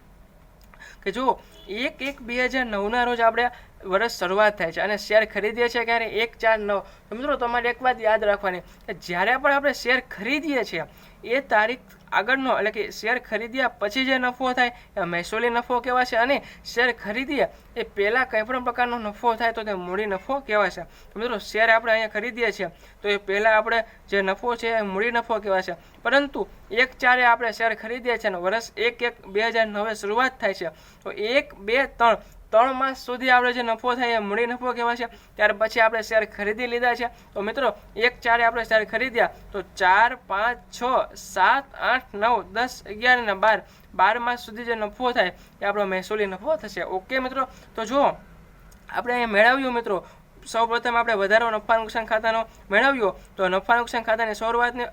A: કે જો 1/1/2009 રોજ આપણે વર્ષ શરૂઆત થાય છે અને શેર ખરીદીએ છીએ ક્યારે? 1/4/9. તો મિત્રો તમારે એક વાત યાદ રાખવાની કે જ્યારે પણ આપણે શેર ખરીદીએ છીએ એ તારીખ આગળનો એટલે કે શેર ખરીદ્યા પછી જે નફો થાય એ મહેસૂલી નફો કહેવાશે, અને શેર ખરીદીએ એ પહેલાં કંઈ પણ પ્રકારનો નફો થાય તો તે મૂડી નફો કહેવાશે. તો મિત્રો શેર આપણે અહીંયા ખરીદીએ છીએ તો એ પહેલાં આપણે જે નફો છે એ મૂડી નફો કહેવાશે, પરંતુ 1/4 આપણે શેર ખરીદીએ છીએ અને વર્ષ 1/1/2009 શરૂઆત થાય છે, તો 1, 2, 3 માસ સુધી આપણે જે નફો થાય એ મૂડી નફો કહેવાશે. ત્યાર પછી આપણે શેર ખરીદી લીધા છે, તો મિત્રો 1/4 આપણે શેર ખરીદ્યા, તો 4, 5, 6, 7, 8, 9, 10, 11 અને 12 માસ સુધી જે નફો થાય એ આપણો મહેસૂલી નફો થશે. ઓકે મિત્રો, તો જો આપણે અહીંયા મેળવ્યું મિત્રો, સૌપ્રથમ આપણે વધારો નફા નુકસાન ખાતાનો મેળવ્યો, તો નફા નુકસાન ખાતાની શરૂઆતની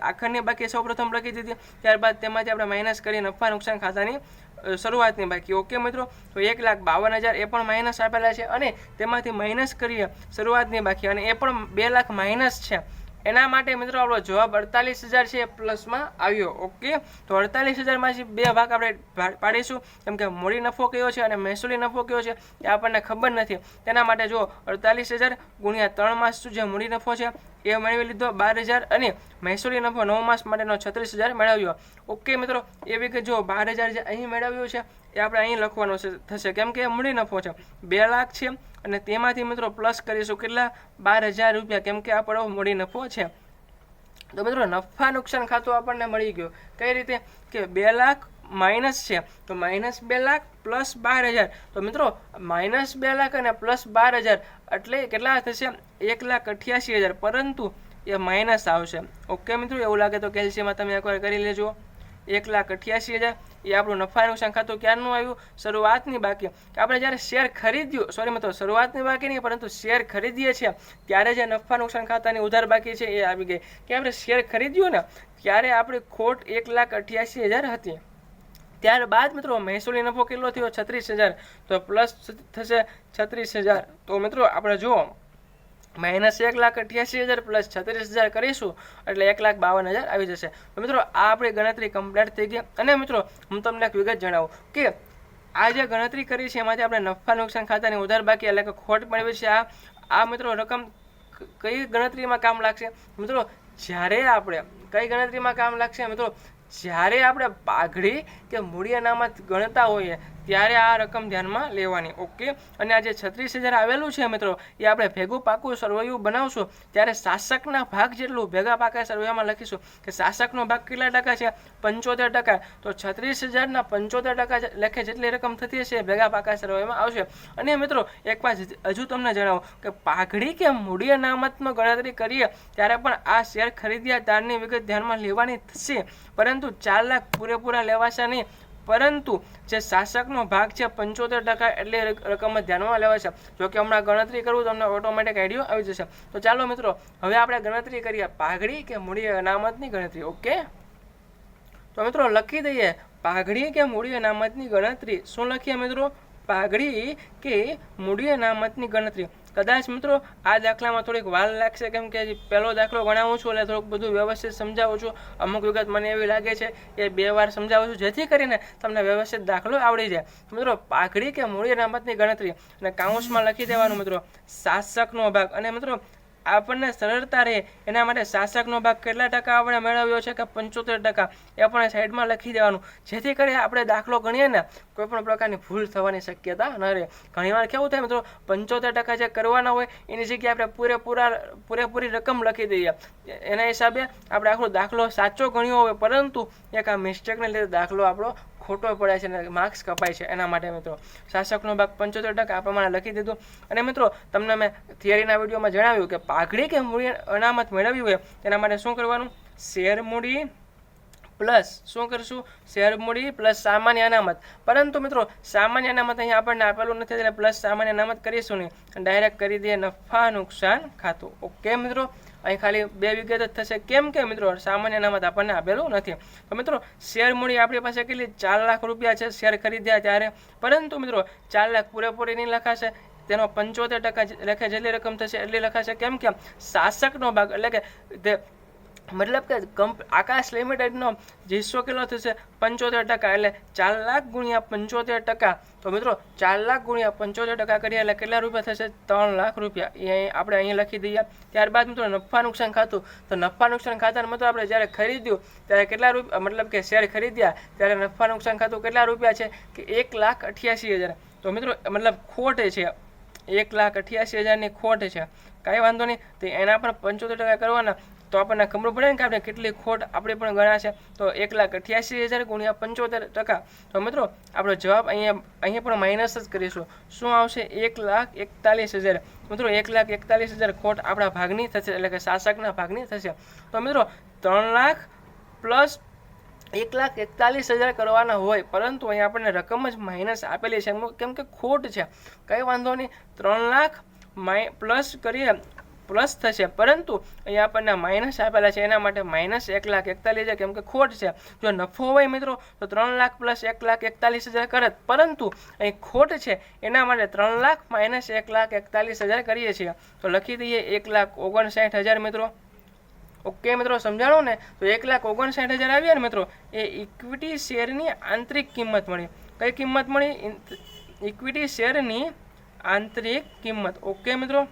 A: આખરની બાકી સૌપ્રથમ લખી દીધી, ત્યારબાદ તેમાંથી આપણે માઇનસ કરી નફા નુકસાન ખાતાની શરૂઆતની બાકી. ઓકે મિત્રો, તો 1,52,000 એ પણ માઇનસ આપેલા છે, અને તેમાંથી માઇનસ કરીએ શરૂઆતની બાકી, અને એ પણ 2 લાખ માઇનસ છે, એના માટે મિત્રો આપણો જવાબ 48,000 છે પ્લસમાં આવ્યો. ઓકે, તો 48,000માંથી 2 ભાગ આપણે પાડીશું, કેમ કે મૂડી નફો કયો છે અને મહેસૂલી નફો કયો છે એ આપણને ખબર નથી. તેના માટે જો 48,000 ગુણ્યા 3 માસ જે મૂડી નફો છે એ મેળવી લીધો 12,000 અને મહેસૂલી નફો 9 માસ માટેનો 36,000 મેળવ્યો. ઓકે મિત્રો, એ વિગત જો 12,000 જે અહીં મેળવ્યું છે એ આપણે અહીં લખવાનું થશે, કેમ કે મૂડી નફો છે 2 લાખ છે અને તેમાંથી મિત્રો પ્લસ કરીશું કેટલા 12,000 રૂપિયા, કેમ કે આપણો મૂડી નફો છે. તો મિત્રો નફા નુકસાન ખાતું આપણને મળી ગયું. કઈ રીતે કે 2 લાખ માઇનસ છે તો માઇનસ 2 લાખ પ્લસ 12,000. તો મિત્રો માઇનસ 2 લાખ અને પ્લસ 12,000 એટલે કેટલા થશે 1,88,000, પરંતુ એ માઇનસ આવશે. ઓકે મિત્રો, એવું લાગે તો કેલ્શિયમમાં તમે એકવાર કરી લેજો. 1,88,000 એ આપણું નફા નુકસાન ખાતું ક્યારનું આવ્યું, શરૂઆતની બાકી. આપણે જ્યારે શેર ખરીદ્યું, સોરી મિત્રો શરૂઆતની બાકી નહીં પરંતુ શેર ખરીદીએ છીએ ત્યારે જે નફા નુકસાન ખાતાની ઉધાર બાકી છે એ આવી ગઈ. કે આપણે શેર ખરીદ્યું ને ત્યારે આપણી ખોટ 1,88,000 હતી. ત્યારબાદ મિત્રો મહેસૂલી નફો કેટલો થયો 36,000, તો પ્લસ થશે 36,000. તો મિત્રો આપણે જુઓ માઇનસ 1,88,000 પ્લસ 36,000 કરીશું એટલે 1,52,000 આવી જશે. તો મિત્રો આ આપણી ગણતરી કમ્પ્લીટ થઈ ગઈ. અને મિત્રો હું તમને એક વિગત જણાવું કે આ જે ગણતરી કરી છે એમાંથી આપણે નફા નુકસાન ખાતાની ઉધાર બાકી એટલે કે ખોટ મેળવી છે, આ મિત્રો રકમ કઈ ગણતરીમાં કામ લાગશે મિત્રો? જ્યારે આપણે કઈ ગણતરીમાં કામ લાગશે મિત્રો? જ્યારે આપણે પાઘડી કે મૂડી અનામત ગણતા હોઈએ ત્યારે આ રકમ ધ્યાનમાં લેવાની. ઓકે, અને આ જે 36,000 આવેલું છે મિત્રો એ આપણે ભેગું પાકું સરવૈયું બનાવશું ત્યારે શાસકના ભાગ જેટલું ભેગા પાકા સરવૈયામાં લખીશું કે શાસકનો ભાગ કેટલા ટકા છે 75%. તો 36,000ના 75% લેખે જેટલી રકમ થતી હશે ભેગા પાકા સરવૈયામાં આવશે. અને મિત્રો એક વાત હજુ તમને જણાવું કે પાઘડી કે મૂડી અનામતનો ગણતરી કરીએ ત્યારે પણ આ શેર ખરીદ્યા તારની વિગત ધ્યાનમાં લેવાની થશે, પરંતુ 4 લાખ પૂરેપૂરા લેવાશે નહીં, પરંતુ જે શાસકનો ભાગ છે 75% એટલે રકમ ધ્યાનમાં લેવાશે. જો કે હમણાં ગણતરી કરવું તમને ઓટોમેટિક આઈડિયો આવી જશે. તો ચાલો મિત્રો હવે આપણે ગણતરી કરીએ પાઘડી કે મૂડી અનામતની ગણતરી. ઓકે, તો મિત્રો લખી દઈએ પાઘડી કે મૂડી અનામતની ગણતરી. શું લખીએ મિત્રો? પાઘડી કે મૂડી અનામતની ગણતરી. કદાચ મિત્રો આ દાખલામાં થોડીક વાર લાગશે, કેમ કે પહેલો દાખલો ગણાવું છું એટલે થોડુંક બધું વ્યવસ્થિત સમજાવું છું. અમુક વિગત મને એવી લાગે છે એ 2 વાર સમજાવું છું જેથી કરીને તમને વ્યવસ્થિત દાખલો આવડી જાય. મિત્રો પાઘડી કે મૂડી અનામતની ગણતરી અને કાઉન્સમાં લખી દેવાનું મિત્રો શાસકનો ભાગ. અને મિત્રો આપણને સરળતા રહે એના માટે શાસકનો ભાગ કેટલા ટકા આપણે મેળવ્યો છે કે 75%, એ આપણે સાઈડમાં લખી દેવાનું જેથી કરી આપણે દાખલો ગણીએ ને કોઈ પણ પ્રકારની ભૂલ થવાની શક્યતા ન રહે. ઘણીવાર કેવું થાય મિત્રો 75% જે કરવાના હોય એની જગ્યાએ આપણે પૂરેપૂરી રકમ લખી દઈએ, એના હિસાબે આપણે આખો દાખલો સાચો ગણ્યો હોય પરંતુ એક આ મિસ્ટેકને લીધે દાખલો આપણો ખોટો પડે છે અને માર્ક્સ કપાય છે. એના માટે મિત્રો શાસકનો ભાગ 75% આ પ્રમાણે લખી દીધું. અને મિત્રો તમને મેં થિયરીના વિડીયોમાં જણાવ્યું કે પાઘડી કે મૂડી અનામત મેળવ્યું હોય તેના માટે શું કરવાનું? શેર મૂડી પ્લસ શું કરશું? શેર મૂડી પ્લસ સામાન્ય અનામત. પરંતુ મિત્રો સામાન્ય અનામત અહીંયા આપણને આપેલું નથી એટલે પ્લસ સામાન્ય અનામત કરીશું નહીં, ડાયરેક્ટ કરી દઈએ નફા નુકસાન ખાતું. ઓકે મિત્રો, અહીં ખાલી 2 વિગત જ થશે, કેમ કે મિત્રો સામાન્ય અનામત આપણને આપેલું નથી. તો મિત્રો શેર મૂડી આપણી પાસે કેટલી 4 લાખ રૂપિયા છે શેર ખરીદ્યા ત્યારે, પરંતુ મિત્રો 4 લાખ પૂરેપૂરી નહીં લખાશે, તેનો 75% લેખે જેટલી રકમ થશે એટલી લખાશે. કેમ કે શાસકનો ભાગ એટલે કે મતલબ કે આકાશ લિમિટેડનો હિસ્સો કેટલો થશે 75%, એટલે 4 લાખ ગુણ્યા 75%. તો મિત્રો 4 લાખ ગુણ્યા 75% કરીએ એટલે કેટલા રૂપિયા થશે? 3 લાખ રૂપિયા. એ આપણે અહીં લખી દઈએ. ત્યારબાદ મિત્રો નફા નુકસાન ખાતું. તો નફા નુકસાન ખાતાનું મતલબ આપણે જ્યારે ખરીદ્યું ત્યારે કેટલા રૂપિયા, મતલબ કે શેર ખરીદ્યા ત્યારે નફા નુકસાન ખાતું કેટલા રૂપિયા છે કે 1,88,000. તો મિત્રો મતલબ ખોટ છે 1,88,000ની ખોટ છે. કાંઈ વાંધો નહીં, તો એના પણ 75% કરવાના તો આપણને ખબર પડે ને કે આપણે કેટલી ખોટ આપણે પણ ગણાશે. તો 1,88,000 ગુણ્યા 75%. તો મિત્રો આપણો જવાબ અહીંયા પણ માઇનસ જ કરીશું. શું આવશે? 1,41,000. મિત્રો 1,41,000 ખોટ આપણા ભાગની થશે એટલે કે શાસકના ભાગની થશે. તો મિત્રો 3 લાખ પ્લસ 1,41,000 કરવાના હોય પરંતુ અહીંયા આપણને રકમ જ માઇનસ આપેલી છે કેમ કે ખોટ છે. કંઈ વાંધો નહીં, 3 લાખ પ્લસ કરીએ પ્લસ થશે, પરંતુ અહીંયા આપણને માઇનસ આપેલા છે એના માટે માઇનસ 1,41,000 કેમ કે ખોટ છે. જો નફો હોય મિત્રો તો 3 લાખ પ્લસ 1,41,000 કરત, પરંતુ અહીં ખોટ છે એના માટે 3 લાખ માઇનસ 1,41,000 કરીએ છીએ. તો લખી દઈએ 1,59,000 મિત્રો. ઓકે મિત્રો, સમજાણું ને? તો 1,59,000 આવ્યા ને મિત્રો, એ ઇક્વિટી શેરની આંતરિક કિંમત મળી. કઈ કિંમત મળી? ઇક્વિટી શેરની આંતરિક કિંમત. ઓકે મિત્રો,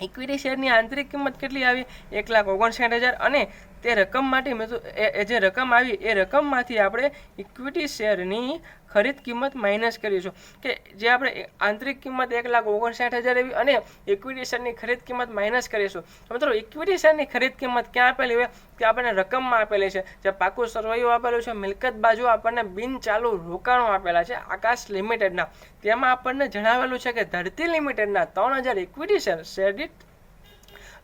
A: ઇક્વિટી શેરની આંતરિક કિંમત કેટલી આવી? 1,59,000. અને તે રકમ માટે મિત્રો જે રકમ આવી એ રકમમાંથી આપણે ઇક્વિટી શેરની ખરીદ કિંમત માઇનસ કરીશું. કે જે આપણે આંતરિક કિંમત 1,59,000 એવી અને ઇક્વિટી શેરની ખરીદ કિંમત માઇનસ કરીશું. તો મિત્રો ઇક્વિટી શેરની ખરીદ કિંમત ક્યાં આપેલી હોય? તે આપણને રકમમાં આપેલી છે. જે પાકું સરવૈયું આપેલું છે, મિલકત બાજુ આપણને બિન ચાલુ રોકાણો આપેલા છે આકાશ લિમિટેડના. તેમાં આપણને જણાવેલું છે કે ધરતી લિમિટેડના 3,000 ઇક્વિટી શેર દીઠ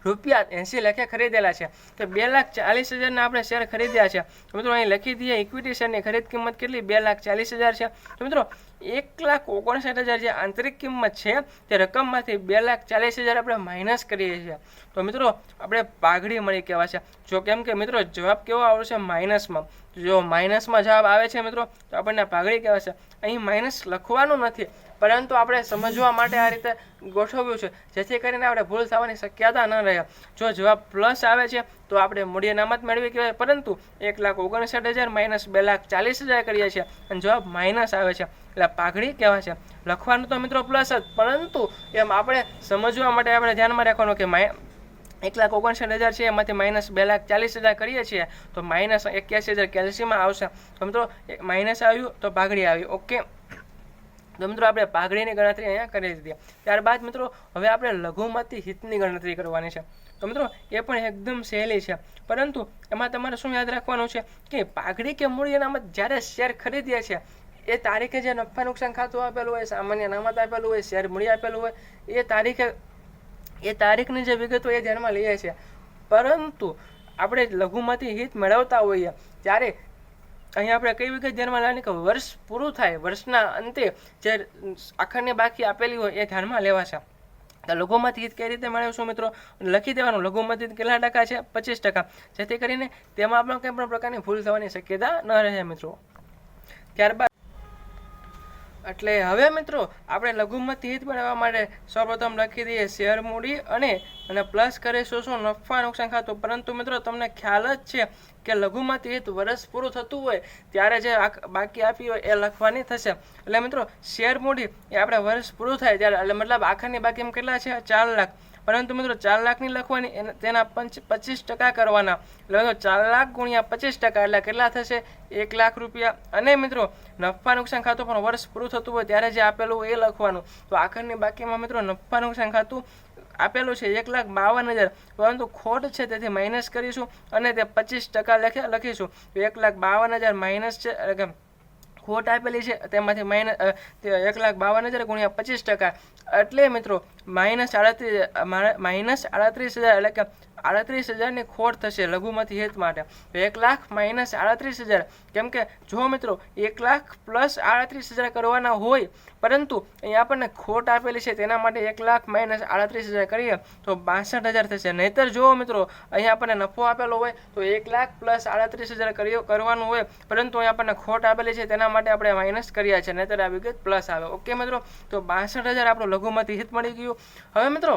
A: ₹80 ખરીદેલા છે. તો 2,40,000 આપણે શેર ખરીદ્યા છે. તો મિત્રો અહીં લખી દઈએ ઇક્વિટી શેરની ખરીદ કિંમત કેટલી? 2,40,000 છે. તો મિત્રો 1,59,000 જે આંતરિક કિંમત છે તે રકમમાંથી 2,40,000 આપણે માઇનસ કરીએ છીએ. તો મિત્રો આપણે પાઘડી મળી કહેવાય છે. જો કેમ કે મિત્રો જવાબ કેવો આવશે? માઇનસમાં. જો માઇનસમાં જવાબ આવે છે મિત્રો તો આપણને પાઘડી કહેવાય છે. અહીં માઇનસ લખવાનું નથી, પરંતુ આપણે સમજવા માટે આ રીતે ગોઠવ્યું છે, જેથી કરીને આપણે ભૂલ થવાની શક્યતા ન રહે. જો જવાબ પ્લસ આવે છે તો આપણે મૂડી અનામત મેળવી કહેવાય, પરંતુ 1,59,000 માઇનસ 2,40,000 કરીએ છીએ અને જવાબ માઇનસ આવે છે એટલે પાઘડી કહેવાય છે. લખવાનું તો મિત્રો પ્લસ જ, પરંતુ એમ આપણે સમજવા માટે આપણે ધ્યાનમાં રાખવાનું કે 1,59,000 છે એમાંથી માઇનસ 2,40,000 કરીએ છીએ તો માઇનસ 81,000 કેલ્સીમાં આવશે. તો મિત્રો માઇનસ આવ્યું તો પાઘડી આવી. ઓકે, તો મિત્રો આપણે પાઘડીની ગણતરી અહીંયા કરી દીધી. ત્યારબાદ મિત્રો હવે આપણે લઘુમતી હિતની ગણતરી કરવાની છે. તો મિત્રો એ પણ એકદમ સહેલી છે, પરંતુ એમાં તમારે શું યાદ રાખવાનું છે કે પાઘડી કે મૂડી અનામત જ્યારે શેર ખરીદીએ છીએ એ તારીખે જે નફા નુકસાન ખાતું આપેલું હોય, સામાન્ય અનામત આપેલું હોય, શેર મૂડી આપેલું હોય, એ તારીખની જે વિગત હોય એ ધ્યાનમાં લઈએ છીએ. પરંતુ આપણે લઘુમતી હિત મેળવતા હોઈએ ત્યારે અહીંયા આપણે કઈ વિગત ધ્યાનમાં લેવાની કે વર્ષ પૂરું થાય, વર્ષના અંતે જે આખરની બાકી આપેલી હોય એ ધ્યાનમાં લેવાશે. તો લઘુમતી હિત કઈ રીતે મેળવશું મિત્રો? લખી દેવાનું લઘુમતી હિત કેટલા ટકા છે? 25%. જેથી કરીને તેમાં આપણે કંઈ પણ પ્રકારની ભૂલ થવાની શક્યતા ન રહે મિત્રો. ત્યારબાદ એટલે હવે મિત્રો આપણે લઘુમતી હિત મેળવવા માટે સૌપ્રથમ લખી દઈએ શેર મૂડી અને પ્લસ કરીશું શું? નફા નુકસાન ખાતું. પરંતુ મિત્રો તમને ખ્યાલ જ છે કે લઘુમતી હિત વર્ષ પૂરું થતું હોય ત્યારે જે બાકી આપી હોય એ લખવાની થશે. એટલે મિત્રો શેર મૂડી એ આપણે વર્ષ પૂરું થાય ત્યારે, એટલે મતલબ આખરની બાકી એમ કેટલા છે? 4 લાખ. પરંતુ મિત્રો 4 લાખની લખવાની, તેના 25% કરવાના. એટલે 4 લાખ ગુણ્યા 25% એટલે કેટલા થશે? 1 લાખ રૂપિયા. અને મિત્રો નફા નુકસાન ખાતું પણ વર્ષ પૂરું થતું હોય ત્યારે જે આપેલું હોય એ લખવાનું. તો આખરની બાકીમાં મિત્રો નફા નુકસાન ખાતું આપેલું છે 1,52,000, પરંતુ ખોટ છે તેથી માઇનસ કરીશું અને તે 25% લખીશું. તો 1,52,000 માઇનસ છે, એટલે કે ખોટ આપેલી છે તેમાંથી માઇનસ 1,52,000 ગુણ્યા 25%, એટલે મિત્રો -38,000 એટલે કે 38,000ની ખોટ થશે લઘુમતી હિત માટે. તો 1 લાખ માઇનસ 38,000, કેમ કે જો મિત્રો 1 લાખ પ્લસ 38,000 કરવાના હોય, પરંતુ અહીંયા આપણને ખોટ આપેલી છે તેના માટે 1 લાખ માઇનસ 38,000 કરીએ તો 62,000 થશે. નહીતર જુઓ મિત્રો અહીંયા આપણને નફો આપેલો હોય તો 1 લાખ પ્લસ 38,000 કરવાનું હોય, પરંતુ અહીંયા આપણને ખોટ આપેલી છે તેના માટે આપણે માઇનસ કર્યા છે, નહીતર આ વિગત પ્લસ આવે. ઓકે મિત્રો, તો 62,000 આપણું લઘુમતી હિત મળી ગયું. હવે મિત્રો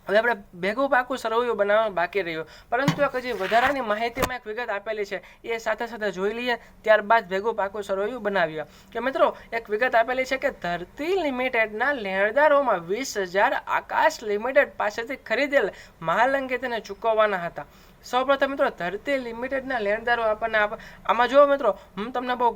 A: હવે આપણે ભેગું પાકું સરવૈયું બનાવવાનું બાકી રહ્યું, પરંતુ એક હજી વધારાની માહિતીમાં એક વિગત આપેલી છે એ સાથે સાથે જોઈ લઈએ, ત્યારબાદ ભેગું પાકું સરવૈયું બનાવીએ. કે મિત્રો એક વિગત આપેલી છે કે ધરતી લિમિટેડના લેણદારોમાં 20,000 આકાશ લિમિટેડ પાસેથી ખરીદેલ માલ અંગે તેને ચૂકવવાના હતા. સૌપ્રથમ મિત્રો ધરતી લિમિટેડના લેણદારો આપણને આમાં જુઓ મિત્રો, હું તમને બહુ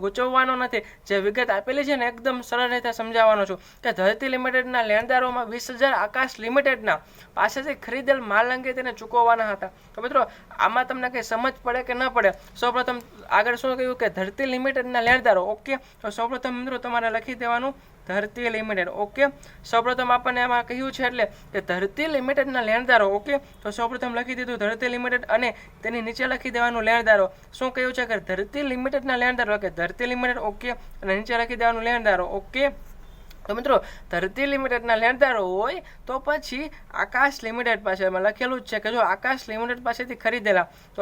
A: ગૂંચવવાનો નથી, જે વિગત આપેલી છે ને એકદમ સરળ રીતે સમજાવવાનો છું કે ધરતી લિમિટેડના લેણદારોમાં 20,000 આકાશ લિમિટેડના પાસેથી ખરીદેલ માલ અંગે તેને ચૂકવવાના હતા. તો મિત્રો આમાં તમને કંઈ સમજ પડે કે ન પડે? સૌપ્રથમ આગળ શું કહ્યું કે ધરતી લિમિટેડના લેણદારો. ઓકે, તો સૌપ્રથમ મિત્રો તમારે લખી દેવાનું ધરતી લિમિટેડ. ઓકે, સૌપ્રથમ આપણને એમાં કહ્યું છે એટલે કે ધરતી લિમિટેડના લેણદારો. ઓકે, તો સૌપ્રથમ લખી દીધું ધરતી લિમિટેડ અને તેની નીચે લખી દેવાનું લેણદારો. શું કહ્યું છે કે ધરતી લિમિટેડના લેણદારો, કે ધરતી લિમિટેડ. ઓકે, અને નીચે લખી દેવાનું લેણદારો. ઓકે, તો મિત્રો ધરતી લિમિટેડના લેણદારો હોય તો પછી આકાશ લિમિટેડ પાસે એમાં લખેલું જ છે કે જો આકાશ લિમિટેડ પાસેથી ખરીદેલા, તો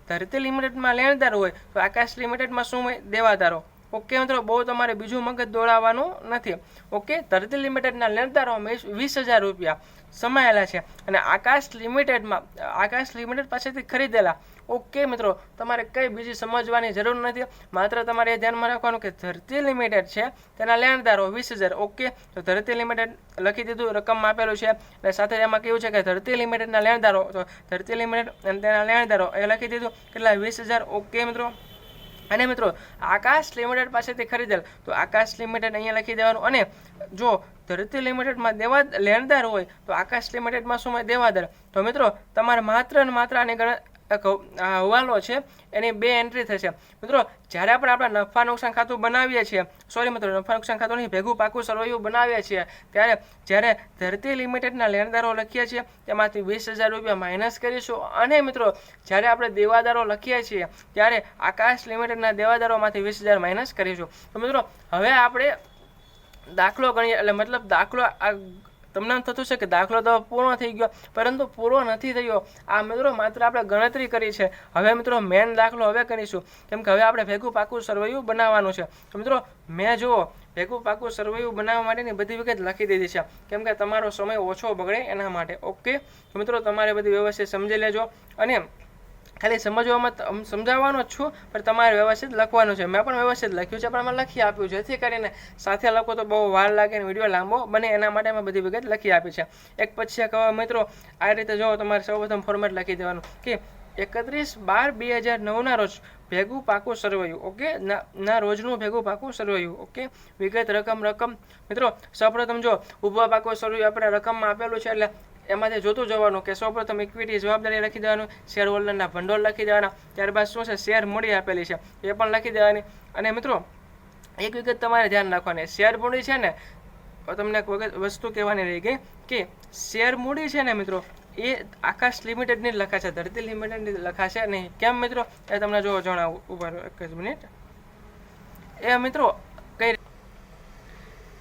A: ધરતી લિમિટેડમાં લેણદારો હોય તો આકાશ લિમિટેડમાં શું હોય? દેવાદારો. ઓકે મિત્રો, બહુ તમારે બીજું મગજ દોડાવવાનું નથી. ઓકે, ધરતી લિમિટેડના લેણદારો 20,000 રૂપિયા. સમાયેલા છે અને આકાશ લિમિટેડ પાસેથી ખરીદેલા. ઓકે મિત્રો, તમારે કંઈ બીજી સમજવાની જરૂર નથી, માત્ર તમારે એ ધ્યાનમાં રાખવાનું કે ધરતી લિમિટેડ છે તેના લેણદારો 20,000. ઓકે, તો ધરતી લિમિટેડ લખી દીધું, રકમ આપેલું છે અને સાથે એમાં કેવું છે કે ધરતી લિમિટેડના લેણદારો, તો ધરતી લિમિટેડ અને તેના લેણદારો એ લખી દીધું કેટલા 20,000. ઓકે મિત્રો, અને મિત્રો આકાશ લિમિટેડ પાસેથી ખરીદેલ, તો આકાશ લિમિટેડ અહીંયા લખી દેવાનું. અને જો ધરતી લિમિટેડમાં લેણદાર હોય તો આકાશ લિમિટેડમાં શું હોય? દેવાદાર. તો મિત્રો તમારે માત્ર ને માત્ર આની હવાલો છે એની 2 એન્ટ્રી થશે. મિત્રો જ્યારે આપણે આપણા નફા નુકસાન ખાતું બનાવીએ છીએ, સોરી મિત્રો નફા નુકસાન ખાતું નહીં, ભેગું પાકું સરવૈયું બનાવીએ છીએ, ત્યારે જ્યારે ધરતી લિમિટેડના લેણદારો લખીએ છીએ તેમાંથી 20,000 રૂપિયા માઇનસ કરીશું. અને મિત્રો જ્યારે આપણે દેવાદારો લખીએ છીએ ત્યારે આકાશ લિમિટેડના દેવાદારોમાંથી 20,000 માઇનસ કરીશું. તો મિત્રો હવે આપણે દાખલો ગણીએ, એટલે મતલબ દાખલો તમને એમ થતું છે કે દાખલો તો પૂર્ણ થઈ ગયો, પરંતુ પૂરો નથી થયો. આ મિત્રો માત્ર આપણે ગણતરી કરી છે. હવે મિત્રો મેન દાખલો હવે કરીશું, કેમ કે હવે આપણે ભેગું પાકું સરવૈયું બનાવવાનું છે. તો મિત્રો મેં જુઓ ભેગું પાકું સરવૈયું બનાવવા માટેની બધી વિગત લખી દીધી છે, કેમ કે તમારો સમય ઓછો બગડે એના માટે. ઓકે, તો મિત્રો તમારે બધી વ્યવસ્થિત સમજી લેજો, અને ખાલી સમજાવવાનો જ છું, પણ તમારે વ્યવસ્થિત લખવાનું છે. મેં પણ વ્યવસ્થિત લખ્યું છે, પણ મેં લખી આપ્યું છે, જેથી કરીને સાથે લખો તો બહુ વાર લાગે અને વિડીયો લાંબો બને, એના માટે મેં બધી વિગત લખી આપી છે. એક પછી એક મિત્રો આ રીતે જો તમારે સૌપ્રથમ ફોર્મેટ લખી દેવાનું કે 31/12/2009 રોજ ભેગું પાકું સરવૈયું. ઓકે, ના રોજનું ભેગું પાકું સરવૈયું. ઓકે, વિગત રકમ મિત્રો સૌપ્રથમ જો ઊભા પાકું સરવૈયું આપણે રકમમાં આપેલું છે, એટલે એમાંથી જોતું જવાનું કે સૌપ્રથમ ઇક્વિટી જવાબદારી લખી દેવાનું, શેર હોલ્ડરના ભંડોળ લખી દેવાના, ત્યારબાદ શું છે શેર મૂડી આપેલી છે એ પણ લખી દેવાની. અને મિત્રો એક વિગત તમારે ધ્યાન રાખવાની, શેર મૂડી છે ને, તમને એક વખત વસ્તુ કહેવાની રહી ગઈ કે શેર મૂડી છે ને મિત્રો એ આકાશ લિમિટેડની લખાશે, ધરતી લિમિટેડની લખાશે નહીં. કેમ મિત્રો એ તમને જો જણાવું, ઉપર એક જ મિનિટ. એ મિત્રો કઈ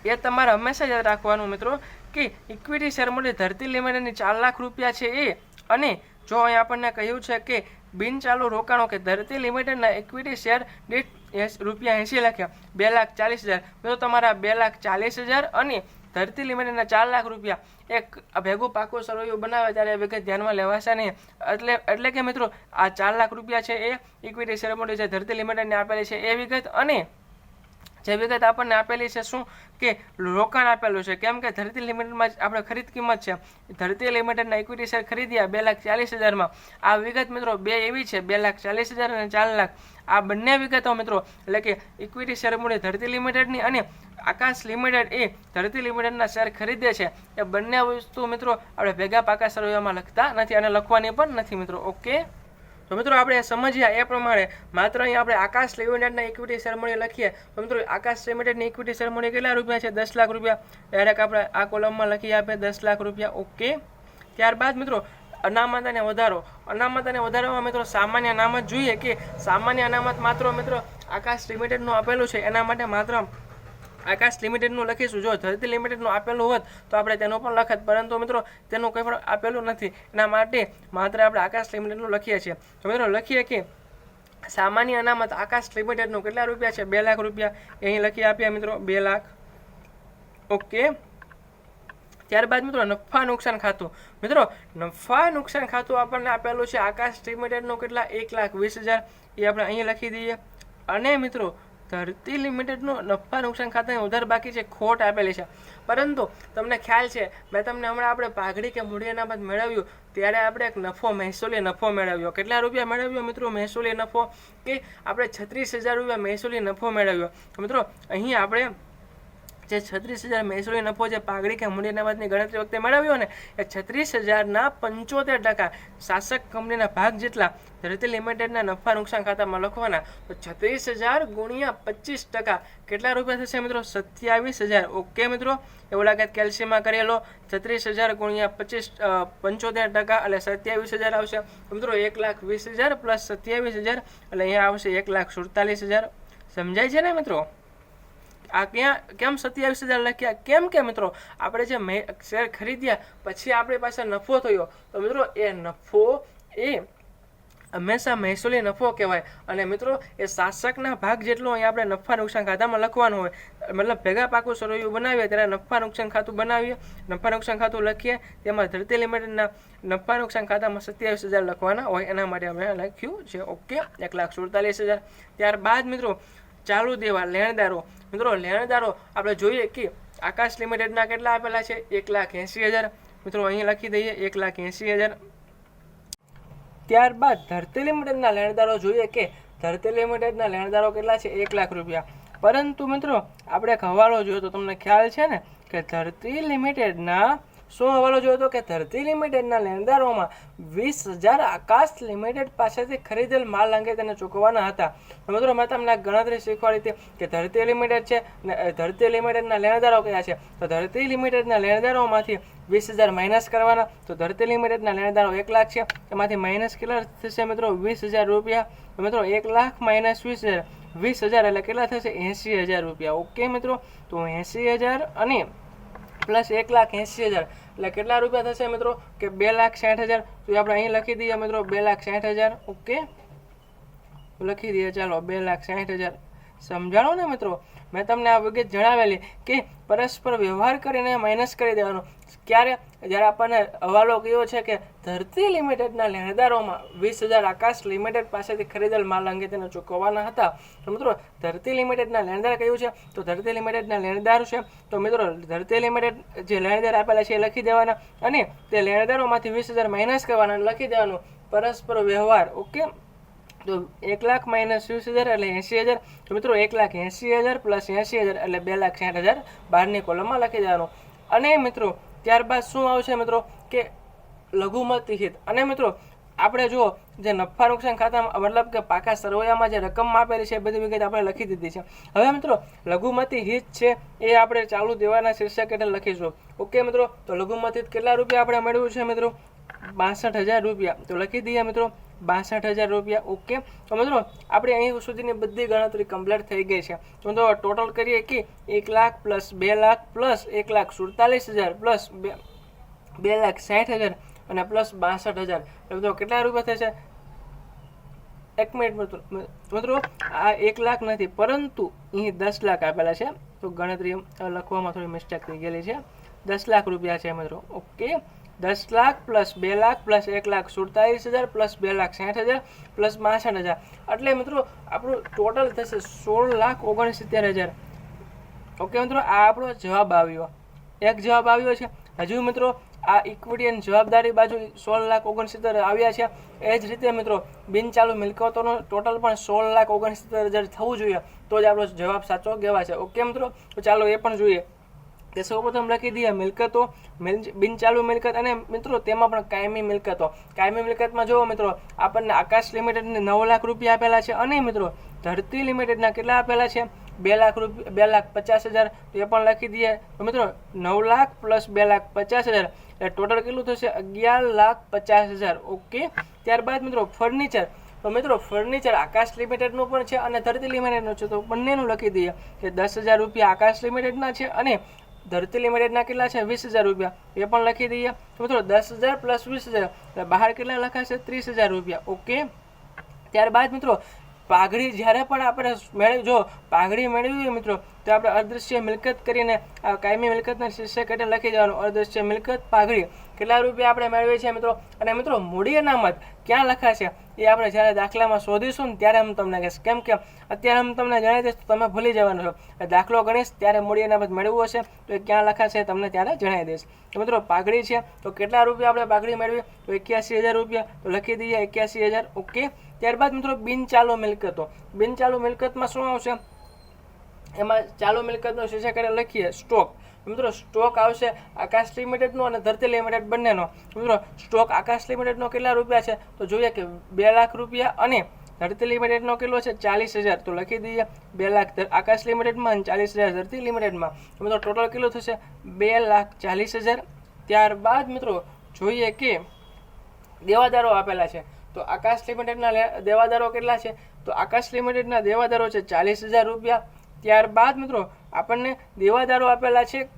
A: એ તમારે હંમેશા યાદ રાખવાનું મિત્રો કે ઇક્વિટી શેર મૂડી ધરતી લિમિટેડની 4 લાખ રૂપિયા છે એ. અને જો અહીં આપણને કહ્યું છે કે બિન ચાલુ રોકાણો કે ધરતી લિમિટેડના ઇક્વિટી શેર દીઠ રૂપિયા 80 લખ્યા 2,40,000. તો તમારા 2,40,000 અને ધરતી લિમિટેડના 4 લાખ રૂપિયા એક ભેગું પાકું સરવૈયું બનાવે ત્યારે વિગત ધ્યાનમાં લેવાશે નહીં. એટલે કે મિત્રો આ 4 લાખ રૂપિયા છે એ ઇક્વિટી શેર મૂડી છે ધરતી લિમિટેડને આપેલી છે એ વિગત, અને જે વિગત આપણને આપેલી છે શું કે રોકાણ આપેલું છે, કેમ કે ધરતી લિમિટેડમાં આપણે ખરીદ કિંમત છે, ધરતી લિમિટેડના ઇક્વિટી શેર ખરીદ્યા 2,40,000માં. આ વિગત મિત્રો બે એવી છે, 2,40,000 અને 4 લાખ. આ બંને વિગતો મિત્રો એટલે કે ઇક્વિટી શેર મૂડી ધરતી લિમિટેડની અને આકાશ લિમિટેડ એ ધરતી લિમિટેડના શેર ખરીદે છે, એ બંને વસ્તુ મિત્રો આપણે ભેગા પાકા સરવૈયામાં લખતા નથી અને લખવાની પણ નથી મિત્રો. ઓકે, તો મિત્રો આપણે સમજ્યા એ પ્રમાણે માત્ર અહીં આપણે આકાશ લિમિટેડના ઇક્વિટી શેર મૂડી લખીએ તો મિત્રો આકાશ લિમિટેડની ઇક્વિટી શેર મૂડી કેટલા રૂપિયા છે? 10 લાખ રૂપિયા. ડાયરેક્ટ આપણે આ કોલમમાં લખી આપે 10 લાખ રૂપિયા. ઓકે, ત્યારબાદ મિત્રો અનામત અને વધારામાં મિત્રો સામાન્ય અનામત જોઈએ કે સામાન્ય અનામત માત્ર મિત્રો આકાશ લિમિટેડનું આપેલું છે એના માટે માત્ર આકાશ લિમિટેડનું લખીશું. જો ધરતી લિમિટેડનું આપેલું હોત તો આપણે તેનું પણ લખત, પરંતુ મિત્રો તેનું કંઈ પણ આપેલું નથી, એના માટે માત્ર આપણે આકાશ લિમિટેડનું લખીએ છીએ. તો મિત્રો લખીએ કે સામાન્ય અનામત આકાશ લિમિટેડનું કેટલા રૂપિયા છે? 2 લાખ રૂપિયા. અહીં લખી આપ્યા મિત્રો 2 લાખ. ઓકે, ત્યારબાદ મિત્રો નફા નુકસાન ખાતું. મિત્રો નફા નુકસાન ખાતું આપણને આપેલું છે આકાશ લિમિટેડનું કેટલા? 1,20,000. એ આપણે અહીં લખી દઈએ. અને મિત્રો ધરતી લિમિટેડનું નફા નુકસાન ખાતાની ઉધાર બાકી છે, ખોટ આપેલી છે. પરંતુ તમને ખ્યાલ છે મેં તમને હમણાં આપણે પાઘડી કે મૂડી અનામત મેળવ્યું ત્યારે આપણે એક મહેસૂલી નફો મેળવ્યો. કેટલા રૂપિયા મેળવ્યો મિત્રો? મહેસૂલી નફો કે આપણે 36,000 રૂપિયા મહેસૂલી નફો મેળવ્યો. તો મિત્રો અહીં આપણે જે 36,000 મહેસૂલી નફો જે પાઘડી કે મૂડી અનામતની ગણતરી વખતે મેળવ્યો ને એ 36,000ના 75% શાસક કંપનીના ભાગ જેટલા ધરતી લિમિટેડના નફા નુકસાન ખાતામાં લખવાના. તો 36,000 ગુણ્યા 25% કેટલા રૂપિયા થશે મિત્રો? 27,000. ઓકે મિત્રો, એવું લાગે કેલ્શિયમમાં કરેલો 36,000 ગુણ્યા 75% એટલે 27,000 આવશે. મિત્રો 1,20,000 પ્લસ 27,000 એટલે અહીંયા આવશે 1,47,000. સમજાય છે ને મિત્રો? આ કેમ 27,000 લખ્યા? કેમ કે મિત્રો આપણે જે શેર ખરીદ્યા પછી આપણી પાસે નફો થયો, તો મિત્રો એ નફો એ હંમેશા મહેસૂલી નફો કહેવાય અને મિત્રો એ શાસકના ભાગ જેટલો અહીં આપણે નફા નુકસાન ખાતામાં લખવાનું હોય, મતલબ ભેગા પાકું સરવૈયું બનાવીએ ત્યારે નફા નુકસાન ખાતું બનાવીએ, નફા નુકસાન ખાતું લખીએ, તેમાં ધરતી લિમિટેડના નફા નુકસાન ખાતામાં 27,000 લખવાના હોય, એના માટે અમે લખ્યું છે. ઓકે, 1,47,000. ત્યારબાદ મિત્રો ચાલુ દેવા લેણદારો. મિત્રો લેણદારો આપણે જોઈએ કે આકાશ લિમિટેડના કેટલા આપેલા છે? 1,80,000. મિત્રો અહીં લખી દઈએ 1,80,000. ત્યારબાદ ધરતી લિમિટેડના લેણદારો જોઈએ કે ધરતી લિમિટેડના લેણદારો કેટલા છે? 1 લાખ રૂપિયા. પરંતુ મિત્રો આપણે એક હવાલો જોયો તો તમને ખ્યાલ છે ને કે ધરતી લિમિટેડના શું હવાલો જોયો હતો કે ધરતી લિમિટેડના લેણદારોમાં 20,000 આકાશ લિમિટેડ પાસેથી ખરીદેલ માલ અંગે તેને ચૂકવવાના હતા. મિત્રો મેં તમને ગણતરી શીખવાડી હતી કે ધરતી લિમિટેડ છે ને ધરતી લિમિટેડના લેણદારો કયા છે. તો ધરતી લિમિટેડના લેણદારોમાંથી 20,000 માઇનસ કરવાના. તો ધરતી લિમિટેડના લેણદારો 1 લાખ છે, એમાંથી માઇનસ કેટલા થશે મિત્રો? 20,000 રૂપિયા. તો મિત્રો 1 લાખ માઇનસ 20,000, 20,000 એટલે કેટલા થશે? 80,000 રૂપિયા. ઓકે મિત્રો, તો 80,000 અને પ્લસ 1,80,000 એટલે કેટલા રૂપિયા થશે મિત્રો? કે 2,60,000. તો આપણે અહીં લખી દઈએ મિત્રો 2,60,000. ઓકે, લખી દઈએ, ચાલો 2,60,000. સમજાણો ને મિત્રો? મેં તમને આ વિગત જણાવેલી કે પરસ્પર વ્યવહાર કરીને માઇનસ કરી દેવાનો. ક્યારે? જ્યારે આપણને હવાલો કયો છે કે ધરતી લિમિટેડના લેણદારોમાં 20,000 આકાશ લિમિટેડ પાસેથી ખરીદેલ માલ અંગે તેને ચૂકવવાના હતા. તો મિત્રો ધરતી લિમિટેડના લેણદાર કયું છે? તો ધરતી લિમિટેડના લેણદાર છે. તો મિત્રો ધરતી લિમિટેડ જે લેણદાર આપેલા છે એ લખી દેવાના અને તે લેણદારોમાંથી 20,000 માઇનસ કરવાના, લખી દેવાનું પરસ્પર વ્યવહાર. ઓકે, તો 1 લાખ માઇનસ 20,000 એટલે 80,000. તો મિત્રો 1,80,000 પ્લસ 80,000 એટલે 2,60,000 બહારની કોલમમાં લખી દેવાનું. અને મિત્રો ત્યારબાદ શું આવશે મિત્રો કે લઘુમતી હિત. અને મિત્રો આપણે જો જે નફા નુકસાન ખાતામાં મતલબ કે પાકા સરવૈયામાં જે રકમ આપેલી છે એ બધી વિગત આપણે લખી દીધી છે. હવે મિત્રો લઘુમતી હિત છે એ આપણે ચાલુ દેવાના શીર્ષક હેઠળ લખીશું. ઓકે મિત્રો, તો લઘુમતી હિત કેટલા રૂપિયા આપણે મેળવ્યું છે મિત્રો? 62,000 રૂપિયા. તો લખી દઈએ મિત્રો 62,000 રૂપિયા. ઓકે, તો મિત્રો આપણે અહીં સુધીની બધી ગણતરી કમ્પ્લીટ થઈ ગઈ છે. તો ટોટલ કરીએ કે 1 lakh plus 2 lakh plus 1,47,000 plus 2,60,000 અને પ્લસ 62,000. તો કેટલા રૂપિયા થશે? 1 મિનિટ મિત્રો, આ 1 લાખ નથી પરંતુ અહીં 10 લાખ આપેલા છે. તો ગણતરી લખવામાં થોડી મિસ્ટેક થઈ ગયેલી છે. 10 લાખ રૂપિયા છે મિત્રો. Okay, 10 lakh plus 2 lakh plus 1,47,000 plus 2,60,000 plus 62,000 એટલે મિત્રો આપણું ટોટલ થશે 16,69,000. ઓકે મિત્રો, આ આપણો જવાબ આવ્યો. એક જવાબ આવ્યો છે. હજુ મિત્રો આ ઇક્વિટી અને જવાબદારી બાજુ 16,69,000 આવ્યા છે. એ જ રીતે મિત્રો બિનચાલુ મિલકતોનો ટોટલ પણ 16,69,000 થવું જોઈએ, તો જ આપણો જવાબ સાચો કહેવાશે. ઓકે મિત્રો, તો ચાલો એ પણ જોઈએ. તે સૌપ્રથમ લખી દઈએ મિલકતો, બિનચાલુ મિલકત અને મિત્રો તેમાં પણ કાયમી મિલકતો. કાયમી મિલકતમાં જુઓ મિત્રો આપણને આકાશ લિમિટેડને 9 લાખ રૂપિયા આપેલા છે અને મિત્રો ધરતી લિમિટેડના કેટલા આપેલા છે? 2 લાખ રૂપિયા, 2,50,000. તો એ પણ લખી દઈએ. તો મિત્રો 9 લાખ પ્લસ 2,50,000 એટલે ટોટલ કેટલું થશે? 11,50,000. ઓકે, ત્યારબાદ મિત્રો ફર્નિચર. તો મિત્રો ફર્નિચર આકાશ લિમિટેડનું પણ છે અને ધરતી લિમિટેડનું છે. તો બંનેનું લખી દઈએ કે 10,000 રૂપિયા આકાશ લિમિટેડના છે અને ધરતી લિમિટેડના કેટલા છે? 20,000 રૂપિયા. એ પણ લખી દઈએ. તો મિત્રો 10,000 પ્લસ 20,000 એટલે બહાર કેટલા લખાશે? 30,000 રૂપિયા. ઓકે, ત્યારબાદ મિત્રો પાઘડી જ્યારે પણ આપણે જો પાઘડી મેળવીએ મિત્રો તો આપણે અદૃશ્ય મિલકત કરીને કાયમી મિલકતના શીર્ષક હેઠળ લખી દેવાનું અદૃશ્ય મિલકત પાઘડી. કેટલા રૂપિયા આપણે મેળવીએ છીએ મિત્રો? અને મિત્રો મૂડી અનામત ક્યાં લખાશે એ આપણે જ્યારે દાખલામાં શોધીશું ને ત્યારે હું તમને કહીશ. કેમ કે અત્યારે હું તમને જણાવી દઈશ તો તમે ભૂલી જવાનું છો. દાખલો ગણીશ ત્યારે મૂડી અનામત મેળવવું હશે તો એ ક્યાં લખાશે તમને ત્યારે જણાવી દઈશ. તો મિત્રો પાઘડી છે તો કેટલા રૂપિયા આપણે પાઘડી મેળવી? તો 81,000 રૂપિયા. તો લખી દઈએ 81,000. ઓકે, ત્યારબાદ મિત્રો બિનચાલુ મિલકતો. બિનચાલુ મિલકતમાં શું આવશે? એમાં ચાલુ મિલકતનો શીર્ષક લખીએ સ્ટોક. મિત્રો સ્ટોક આવશે આકાશ લિમિટેડનો અને ધરતી લિમિટેડ બંનેનો. મિત્રો સ્ટોક આકાશ લિમિટેડનો કેટલા રૂપિયા છે? તો જોઈએ કે 2 લાખ રૂપિયા અને ધરતી લિમિટેડનો કેટલો છે? 40,000. તો લખી દઈએ 2 લાખ આકાશ લિમિટેડમાં અને 40,000 ધરતી લિમિટેડમાં. મિત્રો ટોટલ કેટલું થશે? 2,40,000. ત્યારબાદ મિત્રો જોઈએ કે દેવાદારો આપેલા છે. તો આકાશ લિમિટેડના દેવાદારો કેટલા છે? તો આકાશ લિમિટેડના દેવાદારો છે 40,000 રૂપિયા. ત્યારબાદ મિત્રો આપણને દેવાદારો આપેલા છે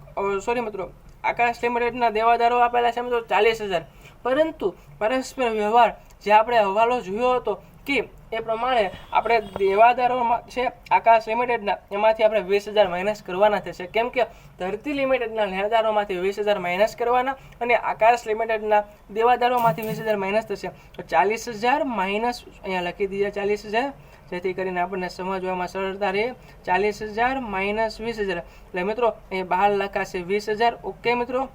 A: મિત્રો આકાશ લિમિટેડના દેવાદારો આપેલા છે મિત્રો 40,000. પરંતુ પરસ્પર વ્યવહાર જે આપણે હવાલો જોયો હતો કે એ પ્રમાણે આપણે દેવાદારોમાં છે આકાશ લિમિટેડના, એમાંથી આપણે 20,000 માઇનસ કરવાના થશે, કેમ કે ધરતી લિમિટેડના લેણદારોમાંથી 20,000 માઇનસ કરવાના અને આકાશ લિમિટેડના દેવાદારોમાંથી 20,000 માઇનસ થશે. તો 40,000 માઇનસ અહીંયા લખી દઈએ 40,000, જેથી કરીને આપણને સમજવામાં સરળતા રહે. 40,000 માઇનસ 20,000 એટલે મિત્રો અહીં બહાર લખાશે 20,000. ઓકે મિત્રો,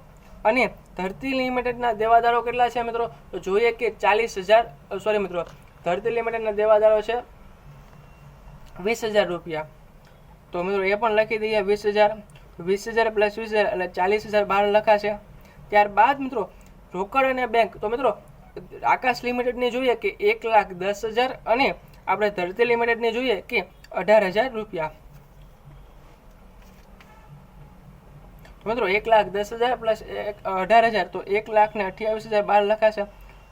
A: અને ધરતી લિમિટેડના દેવાદારો કેટલા છે મિત્રો? તો જોઈએ કે 40,000 સોરી મિત્રો, ધરતી લિમિટેડના દેવાદારો છે 20,000 રૂપિયા. તો મિત્રો એ પણ લખી દઈએ 20,000. 20,000 પ્લસ 20,000 એટલે 40,000 બહાર લખાશે. ત્યારબાદ મિત્રો રોકડ અને બેંક. તો મિત્રો આકાશ લિમિટેડને જોઈએ કે 1,10,000 અને આપણે ધરતી લિમિટેડને જોઈએ કે 18,000 રૂપિયા. તો મિત્રો 1,10,000 પ્લસ 18,000 તો 1,28,000 બહાર લખાશે.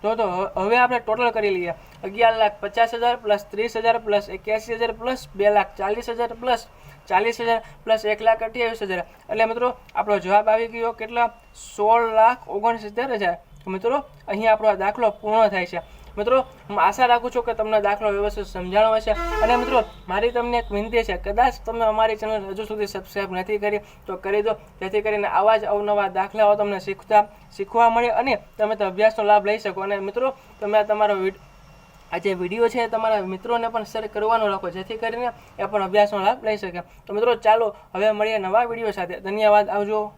A: તો હવે આપણે ટોટલ કરી લઈએ. 11,50,000 plus 30,000 plus 81,000 plus 2,40,000 plus 40,000 plus 1,28,000 એટલે મિત્રો આપણો જવાબ આવી ગયો કેટલા? 16,69,000. મિત્રો અહીં આપણો આ દાખલો પૂર્ણ થાય છે. મિત્રો હું આશા રાખું છું કે તમને દાખલો વ્યવસ્થિત સમજાણો હશે. અને મિત્રો મારી તમને એક વિનંતી છે, કદાચ તમે અમારી ચેનલ હજુ સુધી સબસ્ક્રાઈબ નથી કરી તો કરી દો, જેથી કરીને આવા જ અવનવા દાખલાઓ તમને શીખવા મળે અને તમે તો અભ્યાસનો લાભ લઈ શકો. અને મિત્રો તમે તમારો આ જે વિડીયો છે તમારા મિત્રોને પણ શેર કરવાનો રાખો, જેથી કરીને એ પણ અભ્યાસનો લાભ લઈ શકે. તો મિત્રો ચાલો હવે મળીએ નવા વિડીયો સાથે. ધન્યવાદ, આવજો.